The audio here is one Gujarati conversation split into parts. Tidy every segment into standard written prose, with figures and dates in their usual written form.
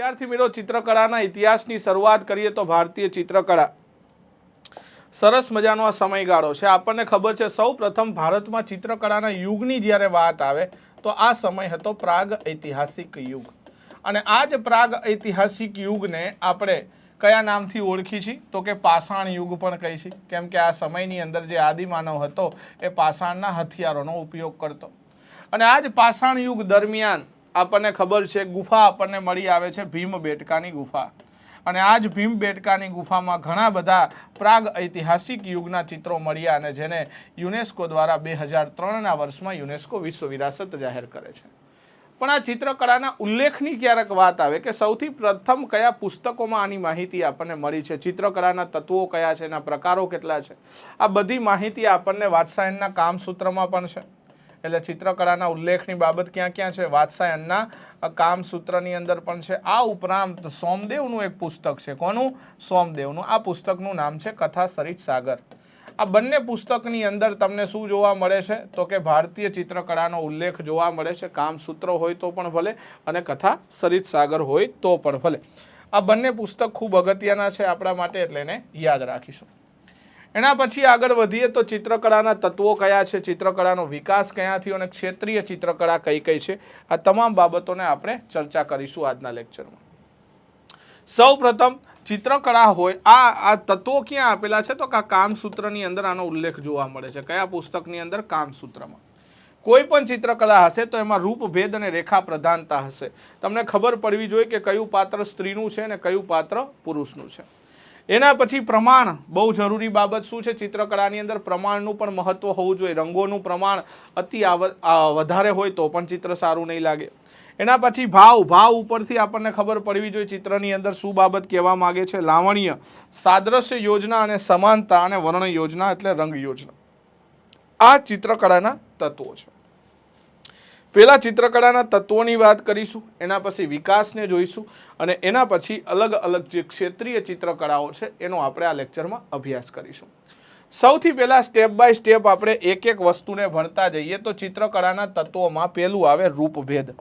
વિદ્યાર્થી મિત્રો ચિત્રકળાના ઇતિહાસની શરૂઆત કરીએ તો ભારતીય ચિત્રકળા સરસ મજાનો આ સમયગાળો છે। આપણને ખબર છે સૌ પ્રથમ ભારતમાં ચિત્રકળાના યુગની જ્યારે વાત આવે તો આ સમય હતો પ્રાગ ઐતિહાસિક યુગ અને આ જ પ્રાગ ઐતિહાસિક યુગને આપણે કયા નામથી ઓળખી છીએ તો કે પાષાણ યુગ પણ કહી છીએ, કેમ કે આ સમયની અંદર જે આદિમાનવ હતો એ પાષાણના હથિયારોનો ઉપયોગ કરતો અને આ જ પાષાણ યુગ દરમિયાન આપણને ખબર છે ગુફા આપણને મળી આવે છે ભીમબેટકાની ગુફા અને આ જ ભીમબેટકાની ગુફામાં ઘણા બધા પ્રાગ ઐતિહાસિક યુગના ચિત્રો મળ્યા અને જેને યુનેસ્કો દ્વારા 2003ના વર્ષમાં યુનેસ્કો વિશ્વ વિરાસત જાહેર કરે છે। પણ આ ચિત્રકળાના ઉલ્લેખની ક્યારેક વાત આવે કે સૌથી પ્રથમ કયા પુસ્તકોમાં આની માહિતી આપણને મળી છે, ચિત્રકળાના તત્વો કયા છે, એના પ્રકારો કેટલા છે, આ બધી માહિતી આપણને વાત્સાયનના કામસૂત્રમાં પણ છે। એટલે ચિત્રકળાના ઉલ્લેખની બાબત ક્યાં ક્યાં છે, વાત્સાયનના કામસૂત્રની અંદર પણ છે। આ ઉપરાંત સોમદેવનું એક પુસ્તક છે, કોનું? સોમદેવનું। આ પુસ્તકનું નામ છે કથા સરિત સાગર। આ બંને પુસ્તકની અંદર તમને શું જોવા મળે છે તો કે ભારતીય ચિત્રકળાનો ઉલ્લેખ જોવા મળે છે, કામસૂત્ર હોય તો પણ ભલે અને કથા સરિત સાગર હોય તો પણ ભલે। આ બંને પુસ્તક ખૂબ અગત્યના છે આપણા માટે, એટલે એને યાદ રાખીશું। એના પછી આગળ વધીએ તો ચિત્રકળાના તત્વો કયા છે, ચિત્રકળાનો વિકાસ ક્યાં થયો અને ક્ષેત્રીય ચિત્રકળા કઈ કઈ છે, આ તમામ બાબતોને આપણે ચર્ચા કરીશું આજના લેક્ચરમાં। સૌ પ્રથમ ચિત્રકળા હોય આ તત્વો ક્યાં આપેલા છે તો કે કામસૂત્રની અંદર આનો ઉલ્લેખ જોવા મળે છે। કયા પુસ્તકની અંદર? કામસૂત્રમાં। કોઈ પણ ચિત્રકળા હશે તો એમાં રૂપભેદ અને રેખા પ્રધાનતા હશે। તમને ખબર પડવી જોઈએ કે કયું પાત્ર સ્ત્રીનું છે અને કયું પાત્ર પુરુષનું છે। એના પછી પ્રમાણ બહુ જરૂરી બાબત શું છે ચિત્રકળાની અંદર? પ્રમાણનું પણ મહત્વ હોવું જોઈએ। રંગોનું પ્રમાણ અતિ વધારે હોય તો પણ ચિત્ર સારું નહીં લાગે। એના પછી ભાવ ઉપરથી આપણને ખબર પડવી જોઈએ ચિત્રની અંદર શું બાબત કહેવા માંગે છે। લાવણ્ય, સાદ્રશ્ય યોજના અને સમાનતા અને વર્ણ યોજના એટલે રંગ યોજના, આ ચિત્રકળાના તત્વો છે। પહેલા ચિત્રકળાના તત્વોની વાત કરીશું, એના પછી વિકાસને જોઈશું અને એના પછી અલગ અલગ જે ક્ષેત્રીય ચિત્રકળાઓ છે એનો આપણે આ લેક્ચરમાં અભ્યાસ કરીશું। સૌથી પહેલા સ્ટેપ બાય સ્ટેપ આપણે એક એક વસ્તુને ભણતા જઈએ તો ચિત્રકળાના તત્વોમાં પહેલું આવે રૂપભેદ।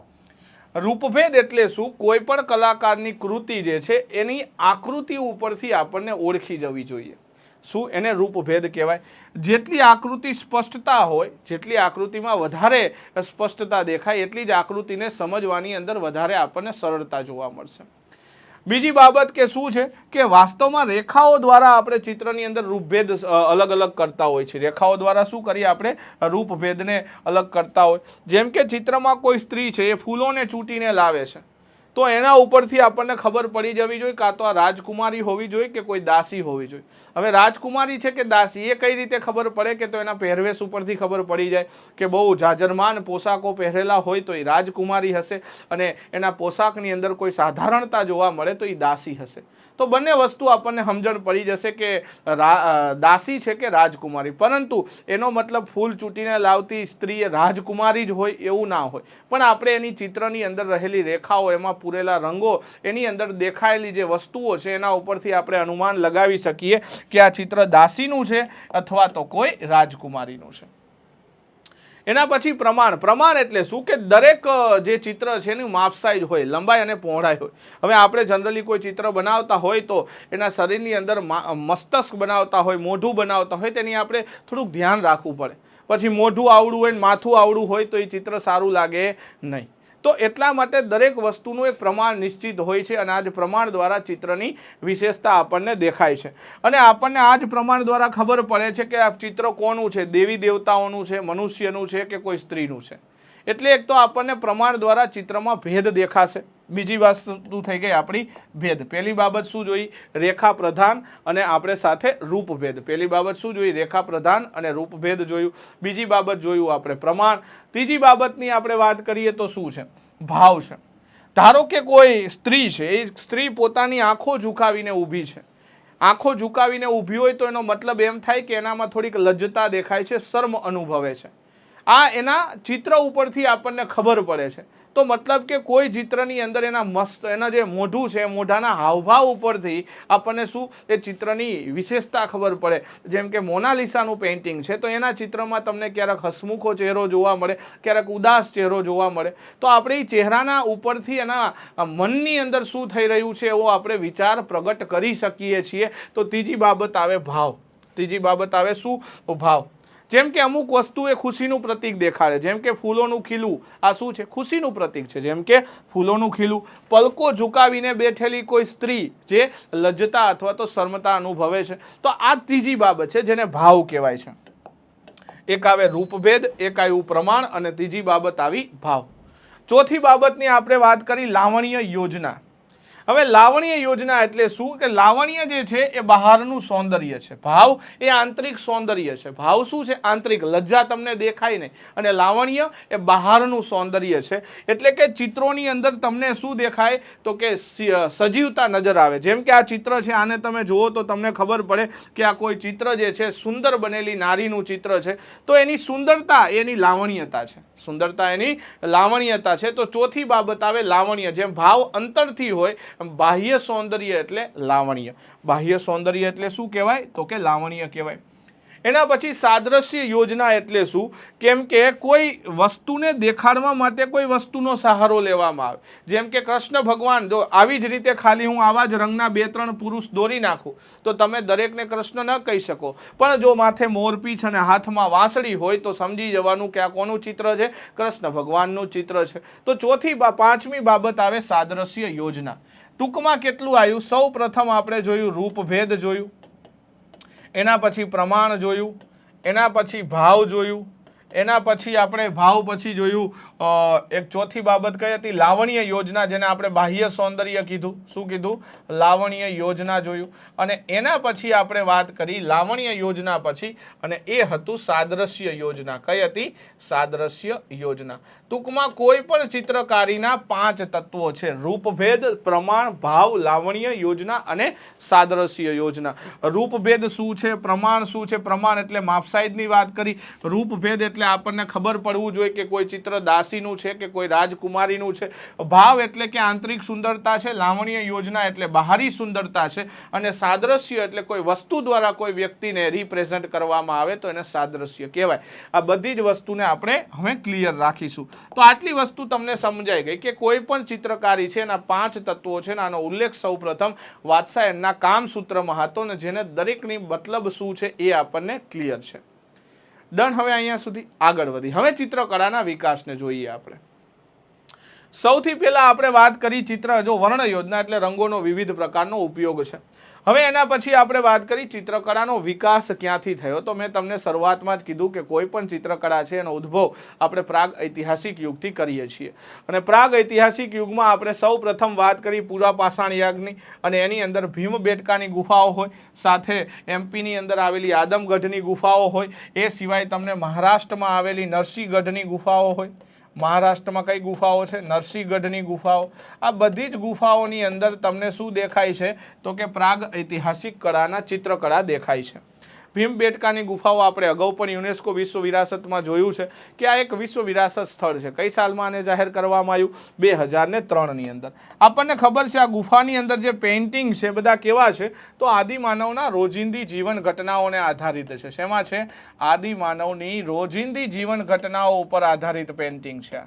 રૂપભેદ એટલે શું? કોઈ પણ કલાકારની કૃતિ જે છે એની આકૃતિ ઉપરથી આપણને ઓળખી જવી જોઈએ। શું? એને રૂપભેદ કહેવાય। જેટલી આકૃતિ સ્પષ્ટતા હોય, જેટલી આકૃતિમાં વધારે સ્પષ્ટતા દેખાય એટલી જ આકૃતિને સમજવાની અંદર વધારે આપણને સરળતા જોવા મળશે। બીજી બાબત કે શું છે કે વાસ્તવમાં રેખાઓ દ્વારા આપણે ચિત્રની અંદર રૂપભેદ અલગ અલગ કરતા હોય છે। રેખાઓ દ્વારા શું કરીએ આપણે? રૂપભેદને અલગ કરતા હોય। જેમ કે ચિત્રમાં કોઈ સ્ત્રી છે એ ફૂલોને ચૂંટીને લાવે છે તો એના ઉપરથી આપણને ખબર પડી જવી જોઈએ કાં તો આ રાજકુમારી હોવી જોઈએ કે કોઈ દાસી હોવી જોઈએ। હવે રાજકુમારી છે કે દાસી એ કઈ રીતે ખબર પડે કે તો એના પહેરવેશ ઉપરથી ખબર પડી જાય કે બહુ જાજરમાન પોશાકો પહેરેલા હોય તો એ રાજકુમારી હશે અને એના પોશાકની અંદર કોઈ સાધારણતા જોવા મળે તો એ દાસી હશે। તો બંને વસ્તુ આપણને સમજણ પડી જશે કે દાસી છે કે રાજકુમારી, પરંતુ એનો મતલબ ફૂલ ચૂંટીને લાવતી સ્ત્રી એ રાજકુમારી જ હોય એવું ના હોય, પણ આપણે એની ચિત્રની અંદર રહેલી રેખાઓ, એમાં પૂરેલા રંગો, એની અંદર દેખાયેલી જે વસ્તુઓ છે એના ઉપરથી આપણે અનુમાન લગાવી શકીએ કે આ ચિત્ર દાસીનું છે અથવા તો કોઈ રાજકુમારીનું છે। એના પછી પ્રમાણ એટલે શું કે દરેક જે ચિત્ર છે એનું માપ સાઈઝ હોય, લંબાઈ અને પહોળાઈ હોય। હવે આપણે જનરલી કોઈ ચિત્ર બનાવતા હોય તો એના શરીરની અંદર મસ્તક બનાવતા હોય, મોઢું બનાવતા હોય તેની આપણે થોડુંક ધ્યાન રાખવું પડે। પછી મોઢું આવડું હોય, માથું આવડું હોય તો એ ચિત્ર સારું લાગે નહીં। તો એટલા માટે દરેક વસ્તુનું એક પ્રમાણ નિશ્ચિત હોય છે અને આ જ પ્રમાણ દ્વારા ચિત્રની વિશેષતા આપણને દેખાય છે અને આપણને આ જ પ્રમાણ દ્વારા ખબર પડે છે કે આ ચિત્ર કોનું છે, દેવી દેવતાઓનું છે, મનુષ્યનું છે કે કોઈ સ્ત્રીનું છે। એટલે એક તો આપણને પ્રમાણ દ્વારા ચિત્રમાં ભેદ દેખાશે। બીજી વસ્તુ થઈ ગઈ આપણી ભેદ। પહેલી બાબત શું જોઈ? રેખા પ્રધાન અને આપણે સાથે રૂપભેદ। પહેલી બાબત શું જોઈ? રેખા પ્રધાન અને રૂપભેદ જોયું। બીજી બાબત જોયું આપણે પ્રમાણ। ત્રીજી બાબતની આપણે વાત કરીએ તો શું છે? ભાવ છે। ધારો કે કોઈ સ્ત્રી છે, એ સ્ત્રી પોતાની આંખો ઝુકાવીને ઊભી છે, આંખો ઝુકાવીને ઊભી હોય તો એનો મતલબ એમ થાય કે એનામાં થોડીક લજ્જતા દેખાય છે, શર્મ અનુભવે છે। આ એના ચિત્ર ઉપરથી આપણને ખબર પડે છે. તો મતલબ કે કોઈ ચિત્રની અંદર એના મસ્ત એના જે મોઢું છે મોઢાના હાવભાવ ઉપરથી આપણને શું એ ચિત્રની વિશેષતા ખબર પડે. જેમ કે મોનાલિસાનું પેઇન્ટિંગ છે તો એના ચિત્રમાં તમને ક્યારેક હસમુખો ચહેરો જોવા મળે, ક્યારેક ઉદાસ ચહેરો જોવા મળે. તો આપણે ચહેરાના ઉપરથી એના મનની અંદર શું થઈ રહ્યું છે એવો આપણે વિચાર પ્રગટ કરી શકીએ છીએ. તો ત્રીજી બાબત આવે ભાવ. ત્રીજી બાબત આવે શું? ભાવ. જેમ કે અમુક વસ્તુ એ ખુશીનું પ્રતીક દેખાડે, જેમ કે ફૂલોનું ખીલું, આ શું છે? ખુશીનું પ્રતીક છે. જેમ કે ફૂલોનું ખીલું. પલકો ઝુકાવીને બેઠેલી કોઈ સ્ત્રી જે લજ્જતા અથવા તો શર્મતા અનુભવે છે. તો આ ત્રીજી બાબત છે જેને ભાવ કહેવાય છે. એક આવે રૂપભેદ, એક આવ્યું પ્રમાણ અને ત્રીજી બાબત આવી ભાવ. ચોથી બાબતની આપણે વાત કરી લાવણ્ય યોજના. હવે લાવણ્ય યોજના એટલે શું? કે લાવણ્ય જે છે એ બહારનું સૌંદર્ય છે, ભાવ એ આંતરિક સૌંદર્ય છે. ભાવ શું છે? આંતરિક. લજ્જા તમને દેખાય નહીં અને લાવણ્ય એ બહારનું સૌંદર્ય છે. એટલે કે ચિત્રોની અંદર તમને શું દેખાય? તો કે સજીવતા નજર આવે. જેમ કે આ ચિત્ર છે, આને તમે જુઓ તો તમને ખબર પડે કે આ કોઈ ચિત્ર જે છે સુંદર બનેલી નારીનું ચિત્ર છે. તો એની સુંદરતા એની લાવણ્યતા છે. સુંદરતા એની લાવણ્યતા છે. તો ચોથી બાબત આવે લાવણ્ય. જેમ ભાવ અંતરથી હોય, બાહ્ય સૌંદર્ય એટલે લાવણ્ય. બાહ્ય સૌંદર્ય એટલે શું કહેવાય? તો કે લાવણ્ય કહેવાય. એના પછી સાદ્રશ્ય યોજના એટલે શું? કેમ કે કોઈ વસ્તુને દેખાડવા માટે કોઈ વસ્તુનો સહારો લેવામાં આવે. જેમ કે કૃષ્ણ ભગવાન, જો આવી જ રીતે ખાલી હું આવા જ રંગના 2-3 પુરુષ દોરી નાખું તો તમે દરેકને કૃષ્ણ ન કહી શકો. પણ જો માથે મોરપીંછ અને હાથમાં વાંસળી હોય તો સમજી જવાનું કે આ કોનું ચિત્ર છે? કૃષ્ણ ભગવાનનું ચિત્ર છે. તો પાંચમી બાબત આવે સાદ્રશ્ય યોજના. ટૂંકમાં કેટલું આવ્યું? સૌ પ્રથમ આપણે જોયું રૂપભેદ જોયું, એના પછી પ્રમાણ જોયું, એના પછી ભાવ જોયું, એના પછી આપણે ભાવ પછી જોયું એક ચોથી બાબત કઈ હતી? લાવણ્ય યોજના, જેને આપણે બાહ્ય સૌંદર્ય કીધું. શું કીધું? લાવણ્ય યોજના જોયું. અને એના પછી આપણે વાત કરી લાવણ્ય યોજના પછી, અને એ હતું સાદ્રશ્ય યોજના. કઈ હતી? સાદ્રશ્ય યોજના. ટૂંકમાં કોઈ પણ ચિત્રકારીના 5 તત્વો છે: રૂપભેદ, પ્રમાણ, ભાવ, લાવણ્ય યોજના અને સાદ્રશ્ય યોજના. રૂપભેદ શું છે? પ્રમાણ શું છે? પ્રમાણ એટલે માપસાઈઝની વાત કરી. રૂપભેદ એટલે આપણને ખબર પડવું જોઈએ કે કોઈ ચિત્ર દાસીનું છે કે કોઈ રાજકુમારીનું છે. ભાવ એટલે કે આંતરિક સુંદરતા છે. લાવણ્ય યોજના એટલે બહારી સુંદરતા છે. અને સાદ્રશ્ય એટલે કોઈ વસ્તુ દ્વારા કોઈ વ્યક્તિને રિપ્રેઝન્ટ કરવામાં આવે તો એને સાદ્રશ્ય કહેવાય. આ બધી જ વસ્તુને આપણે હવે ક્લિયર રાખીશું. તો આટલી વસ્તુ તમને સમજાઈ ગઈ કે કોઈ પણ ચિત્રકારી છે એના 5 તત્વો છે. આનો ઉલ્લેખ સૌ પ્રથમ વાત્સાયનના કામસૂત્રમાં હતો ને જેને દરેકની મતલબ શું છે એ આપણને ક્લિયર છે. ડન. હવે અહીંયા સુધી આગળ વધી. હવે ચિત્રકળાના વિકાસને જોઈએ આપણે. સૌથી પહેલા આપણે વાત કરી ચિત્ર જો વર્ણ યોજના એટલે રંગોનો વિવિધ પ્રકારનો ઉપયોગ છે. હવે એના પછી આપણે વાત કરી ચિત્રકળાનો વિકાસ ક્યાંથી થયો. તો મેં તમને શરૂઆતમાં જ કીધું કે કોઈ પણ ચિત્રકળા છે એનો ઉદ્ભવ આપણે પ્રાગ ઐતિહાસિક યુગથી કરીએ છીએ. અને પ્રાગ ઐતિહાસિક યુગમાં આપણે સૌ પ્રથમ વાત કરી પૂરા પાષાણ યુગની, અને એની અંદર ભીમબેટકાની ગુફાઓ હોય, સાથે એમપીની અંદર આવેલી આદમગઢની ગુફાઓ હોય, એ સિવાય તમને મહારાષ્ટ્રમાં આવેલી નરસિંહગઢની ગુફાઓ હોય. મહારાષ્ટ્રમાં કઈ ગુફાઓ છે? નરસિંહગઢની ગુફાઓ. આ બધી જ ગુફાઓની અંદર તમને શું દેખાય છે? તો કે પ્રાગ ઐતિહાસિક કળાના ચિત્રકળા દેખાય છે. ભીમબેટકાની ગુફાઓ આપણે અગાઉ પણ યુનેસ્કો વિશ્વ વિરાસતમાં જોયું છે કે આ એક વિશ્વ વિરાસત સ્થળ છે. કઈ સાલમાં આને જાહેર કરવામાં આવ્યું? 2003ની અંદર. આપણને ખબર છે આ ગુફાની અંદર જે પેઇન્ટિંગ છે બધા કેવા છે? તો આદિમાનવના રોજિંદી જીવન ઘટનાઓને આધારિત છે. શેમાં છે? આદિમાનવની રોજિંદી જીવન ઘટનાઓ ઉપર આધારિત પેઇન્ટિંગ છે.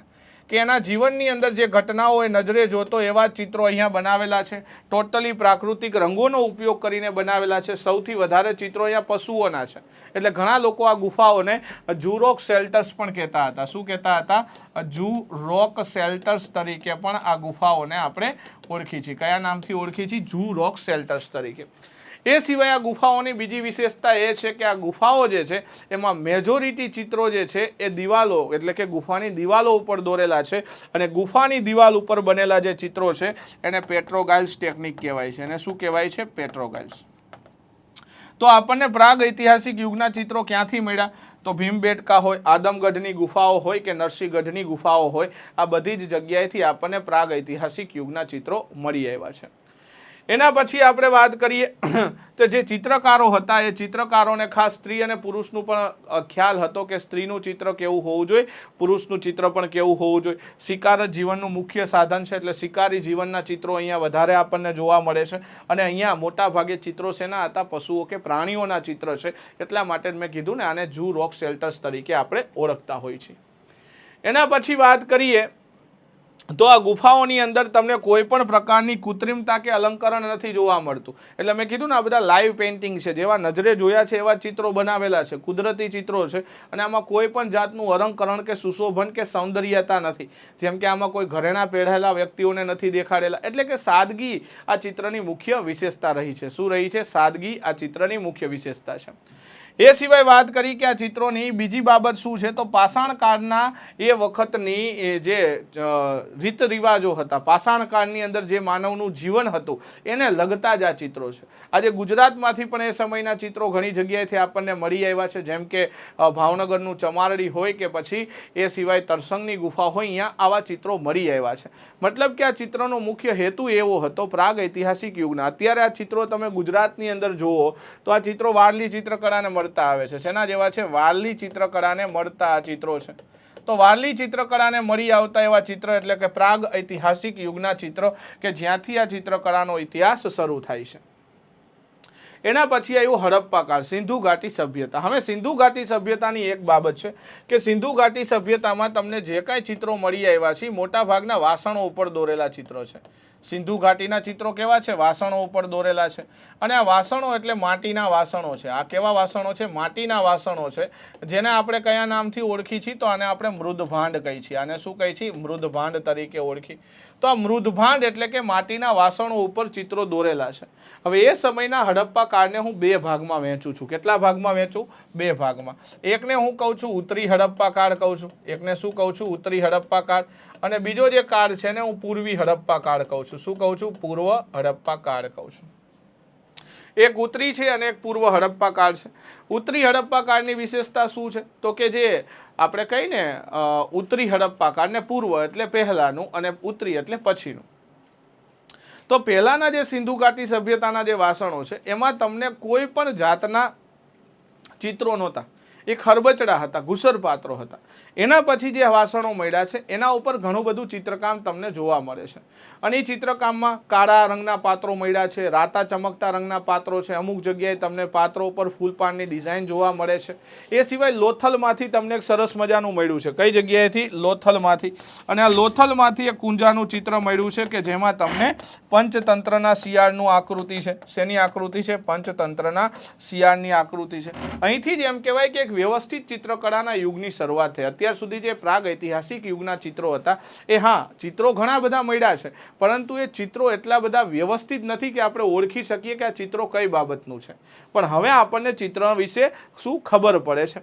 કે એના જીવનની અંદર જે ઘટનાઓ એ નજરે જોતો એવા ચિત્રો અહીંયા બનાવેલા છે. ટોટલી પ્રાકૃતિક રંગોનો ઉપયોગ કરીને બનાવેલા છે. સૌથી વધારે ચિત્રો અહીંયા પશુઓના છે. એટલે ઘણા લોકો આ ગુફાઓને ઝૂ રોક શેલ્ટર્સ પણ કહેતા હતા. શું કહેતા હતા? ઝૂ રોક શેલ્ટર્સ તરીકે પણ આ ગુફાઓને આપણે ઓળખી છીએ. કયા નામથી ઓળખી છીએ? ઝૂ રોક શેલ્ટર્સ તરીકે. એ સિવાય આ ગુફાઓની બીજી વિશેષતા એ છે કે આ ગુફાઓ જે છે એમાં મેજોરિટી ચિત્રો જે છે એ દિવાલો એટલે કે ગુફાની દિવાલો ઉપર દોરેલા છે. અને ગુફાની દિવાલ ઉપર બનેલા જે ચિત્રો છે એને પેટ્રોગાઇલ્સ ટેકનિક કહેવાય છે. એને શું કહેવાય છે? પેટ્રોગાઇલ્સ. તો આપણને પ્રાગ ઐતિહાસિક યુગના ચિત્રો ક્યાંથી મળ્યા? તો ભીમબેટકા હોય, આદમગઢની ગુફાઓ હોય કે નરસિંહગઢની ગુફાઓ હોય, આ બધી જ જગ્યાએથી આપણને પ્રાગ ઐતિહાસિક યુગના ચિત્રો મળી આવ્યા છે. એના પછી આપણે વાત કરીએ તો જે ચિત્રકારો હતા એ ચિત્રકારોને ખાસ સ્ત્રી અને પુરુષનું પણ ખ્યાલ હતો કે સ્ત્રીનું ચિત્ર કેવું હોવું જોઈએ, પુરુષનું ચિત્ર પણ કેવું હોવું જોઈએ. શિકાર જ જીવનનું મુખ્ય સાધન છે એટલે શિકારી જીવનના ચિત્રો અહીંયા વધારે આપણને જોવા મળે છે. અને અહીંયા મોટા ભાગે ચિત્રો શેના હતા? પશુઓ કે પ્રાણીઓના ચિત્ર છે. એટલા માટે મેં કીધું ને આને ઝૂ રોક શેલ્ટર્સ તરીકે આપણે ઓળખતા હોઈએ છીએ. એના પછી વાત કરીએ તો આ ગુફાઓની અંદર તમને કોઈ પણ પ્રકારની કૃત્રિમતા કે અલંકરણ નથી જોવા મળતું. એટલે મેં કીધું ને આ બધા લાઈવ પેઇન્ટિંગ છે, જેવા નજરે જોયા છે એવા ચિત્રો બનાવેલા છે, કુદરતી ચિત્રો છે. અને આમાં કોઈ પણ જાતનું અલંકરણ કે સુશોભન કે સૌંદર્યતા નથી. જેમ કે આમાં કોઈ ઘરેણા પહેરેલા વ્યક્તિઓને નથી દેખાડેલા. એટલે કે સાદગી આ ચિત્રની મુખ્ય વિશેષતા રહી છે. શું રહી છે? સાદગી આ ચિત્રની મુખ્ય વિશેષતા છે. એ સિવાય વાત કરી કે આ ચિત્રોની બીજી બાબત શું છે તો પાષાણ કાળના એ વખતની જે રીત રિવાજો હતા, પાષાણ કાળની અંદર જે માનવનું જીવન હતું એને લગતા જ આ ચિત્રો છે. આજે ગુજરાતમાંથી પણ એ સમયના ચિત્રો ઘણી જગ્યાએથી આપણને મળી આવ્યા છે. જેમ કે ભાવનગરનું ચમારડી હોય કે પછી એ સિવાય તરસંગની ગુફા હોય, અહીંયા આવા ચિત્રો મળી આવ્યા છે. મતલબ કે આ ચિત્રનો મુખ્ય હેતુ એવો હતો પ્રાગ ઐતિહાસિક યુગના. અત્યારે આ ચિત્રો તમે ગુજરાતની અંદર જુઓ તો આ ચિત્રો વારલી ચિત્રકળાને મળતા આવે છે. શેના જેવા છે? વારલી ચિત્રકળાને મળતા આ ચિત્રો છે. તો વારલી ચિત્રકળાને મળી આવતા એવા ચિત્ર એટલે કે પ્રાગ ઐતિહાસિક યુગના ચિત્ર કે જ્યાંથી આ ચિત્રકળાનો ઇતિહાસ શરૂ થાય છે. એના પછી આવ્યું હડપ્પા કાળ, સિંધુ ઘાટી સભ્યતા. હવે સિંધુ ઘાટી સભ્યતાની એક બાબત છે કે સિંધુ ઘાટી સભ્યતામાં તમને જે કાંઈ ચિત્રો મળી આવ્યા છે મોટા ભાગના વાસણો ઉપર દોરેલા ચિત્રો છે. સિંધુ ઘાટીના ચિત્રો કેવા છે? વાસણો ઉપર દોરેલા છે. અને આ વાસણો એટલે માટીના વાસણો છે. આ કેવા વાસણો છે? માટીના વાસણો છે, જેને આપણે કયા નામથી ઓળખી છીએ તો આને આપણે મૃદભાંડ કહીએ છીએ. આને શું કહીએ છીએ? મૃદભાંડ તરીકે ઓળખી. તો આ મૃદભાંડ એટલે કે માટીના વાસણો ઉપર ચિત્રો દોરેલા છે. હવે એ સમયના હડપ્પા કાળને હું બે ભાગમાં વહેંચું છું. કેટલા ભાગમાં વહેંચું? બે ભાગમાં. એકને હું કહું છું ઉત્તરી હડપ્પા કાળ કહું છું. એકને શું કહું છું? ઉત્તરી હડપ્પા કાળ. અને બીજો જે કાળ છે ને હું પૂર્વી હડપ્પા કાળ કહું છું. શું કહું છું? પૂર્વ હડપ્પા કાળ કહું છું. એક ઉત્તરી છે અને એક પૂર્વ હડપ્પા કાળ છે. ઉત્તરી હડપ્પા કાળની વિશેષતા શું છે તો કે જે આપણે કહીને ઉત્તરી હડપ્પા કાળ ને પૂર્વ એટલે પહેલાનું અને ઉત્તરી એટલે પછીનું. તો પહેલાના જે સિંધુ ઘાટી સભ્યતાના જે વાસણો છે એમાં તમને કોઈ પણ જાતના ચિત્રો નહોતા. એ ખરબચડા હતા, ઘુસરપાત્રો હતા. એના પછી જે વાસણો મળ્યા છે એના ઉપર ઘણું બધું ચિત્રકામ તમને જોવા મળે છે. અને એ ચિત્રકામમાં કાળા રંગના પાત્રો મળ્યા છે, રાતા ચમકતા રંગના પાત્રો છે. અમુક જગ્યાએ તમને પાત્રો ઉપર ફૂલપાનની ડિઝાઇન જોવા મળે છે. એ સિવાય લોથલમાંથી તમને એક સરસ મજાનું મળ્યું છે. કઈ જગ્યાએથી? લોથલમાંથી. અને આ લોથલમાંથી એક કુંજાનું ચિત્ર મળ્યું છે કે જેમાં તમને પંચતંત્રના શિયાળનું આકૃતિ છે. શેની આકૃતિ છે? પંચતંત્રના શિયાળની આકૃતિ છે. અહીંથી જ એમ કહેવાય કે એક વ્યવસ્થિત ચિત્રકળાના યુગની શરૂઆત થઈ. અત્યાર સુધી જે પ્રાગ ઐતિહાસિક યુગના ચિત્રો હતા એ ચિત્રો ઘણા બધા મળ્યા છે, પરંતુ એ ચિત્રો એટલા બધા વ્યવસ્થિત નથી કે આપણે ઓળખી શકીએ કે આ ચિત્રો કઈ બાબતનું છે. પણ હવે આપણને ચિત્ર વિશે શું ખબર પડે છે.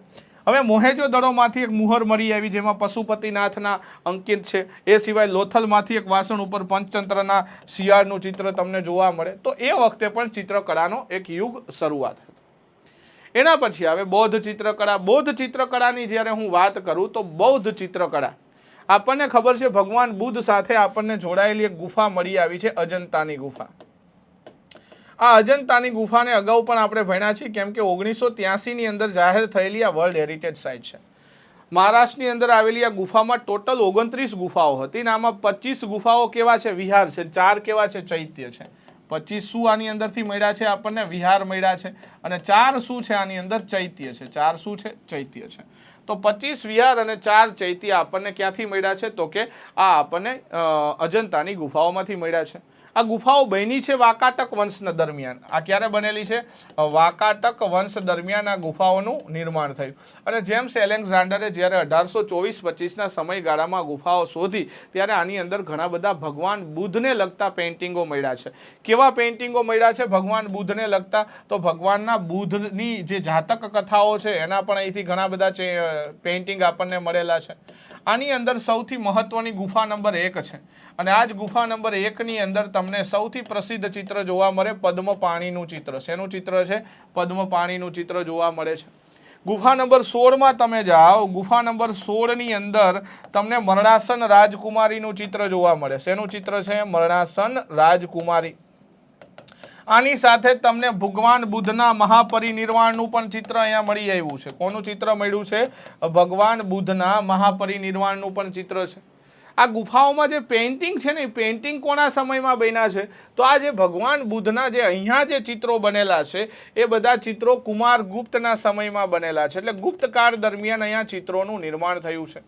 હવે મોહેજો દડોમાંથી એક મુહર મળી આવી જેમાં પશુપતિનાથના અંકિત છે. એ સિવાય લોથલમાંથી એક વાસણ ઉપર પંચતંત્રના શિયાળનું ચિત્ર તમને જોવા મળે. તો એ વખતે પણ ચિત્રકળાનો એક યુગ શરૂઆત. એના પછી આવે બૌદ્ધ ચિત્રકળા. બૌદ્ધ ચિત્રકળાની જ્યારે હું વાત કરું તો બૌદ્ધ ચિત્રકળા આપણને ખબર છે ભગવાન બુદ્ધ સાથે આપણને જોડાયેલી એક ગુફા મળી આવી છે, અજંતાની ગુફા. આ અજંતાની ગુફાને અગાઉ પણ આપણે ભણ્યા છીએ કેમ કે 1983ની અંદર જાહેર થયેલી આ વર્લ્ડ હેરિટેજ સાઇટ છે. મહારાષ્ટ્રની અંદર આવેલી આ ગુફામાં ટોટલ 29 ગુફાઓ હતી અને આમાં 25 ગુફાઓ કેવા છે? વિહાર છે. 4 કેવા છે? ચૈત્ય છે. 25 શું આની અંદરથી મળ્યા છે? આપણને વિહાર મળ્યા છે. અને 4 શું છે? આની અંદર ચૈત્ય છે. 4 શું છે? ચૈત્ય છે. તો 25 વિહાર અને 4 ચૈત્ય આપણને ક્યાંથી મળ્યા છે તો કે આ આપણને અજંતાની ગુફાઓમાંથી મળ્યા છે. આ ગુફાઓ બની છે વાકાટક વંશ દરમિયાન. આ ક્યારે બનેલી છે? વાકાટક વંશ દરમિયાન આ ગુફાઓનું નિર્માણ થયું. અને જેમ્સ એલેક્ઝાન્ડરે જ્યારે 1824-25ના સમયગાળામાં ગુફાઓ શોધી ત્યારે આની અંદર ઘણા બધા ભગવાન બુદ્ધને લગતા પેઇન્ટિંગો મળ્યા છે. કેવા પેઇન્ટિંગો મળ્યા છે ભગવાન બુદ્ધને લગતા? તો ભગવાનના બુદ્ધની જે જાતક કથાઓ છે એના પણ અહીંથી ઘણા બધા પેઇન્ટિંગ આપણને મળેલા છે. આની અંદર સૌથી મહત્વની ગુફા નંબર 1 છે. અને આ જ ગુફા નંબર 1ની અંદર તમને સૌથી પ્રસિદ્ધ ચિત્ર જોવા મળે પદ્મપાણીનું ચિત્ર. શેનું ચિત્ર છે? પદ્મપાણીનું ચિત્ર જોવા મળે છે. ગુફા નંબર 16માં તમે જાઓ. ગુફા નંબર 16ની અંદર તમને મરણાસન રાજકુમારીનું ચિત્ર જોવા મળે. શેનું ચિત્ર છે? મરણાસન રાજકુમારી. આની સાથે તમને ભગવાન બુદ્ધના મહાપરિનિર્વાણનું પણ ચિત્ર અહીંયા મળી આવ્યું છે. કોનું ચિત્ર મળ્યું છે? ભગવાન બુદ્ધના મહાપરિનિર્વાણનું પણ ચિત્ર છે. આ ગુફાઓમાં જે પેઇન્ટિંગ છે ને એ પેઇન્ટિંગ કોના સમયમાં બન્યા છે? તો આ જે ભગવાન બુદ્ધના જે અહીંયા જે ચિત્રો બનેલા છે એ બધા ચિત્રો કુમારગુપ્તના સમયમાં બનેલા છે. એટલે ગુપ્તકાળ દરમિયાન અહીંયા ચિત્રોનું નિર્માણ થયું છે.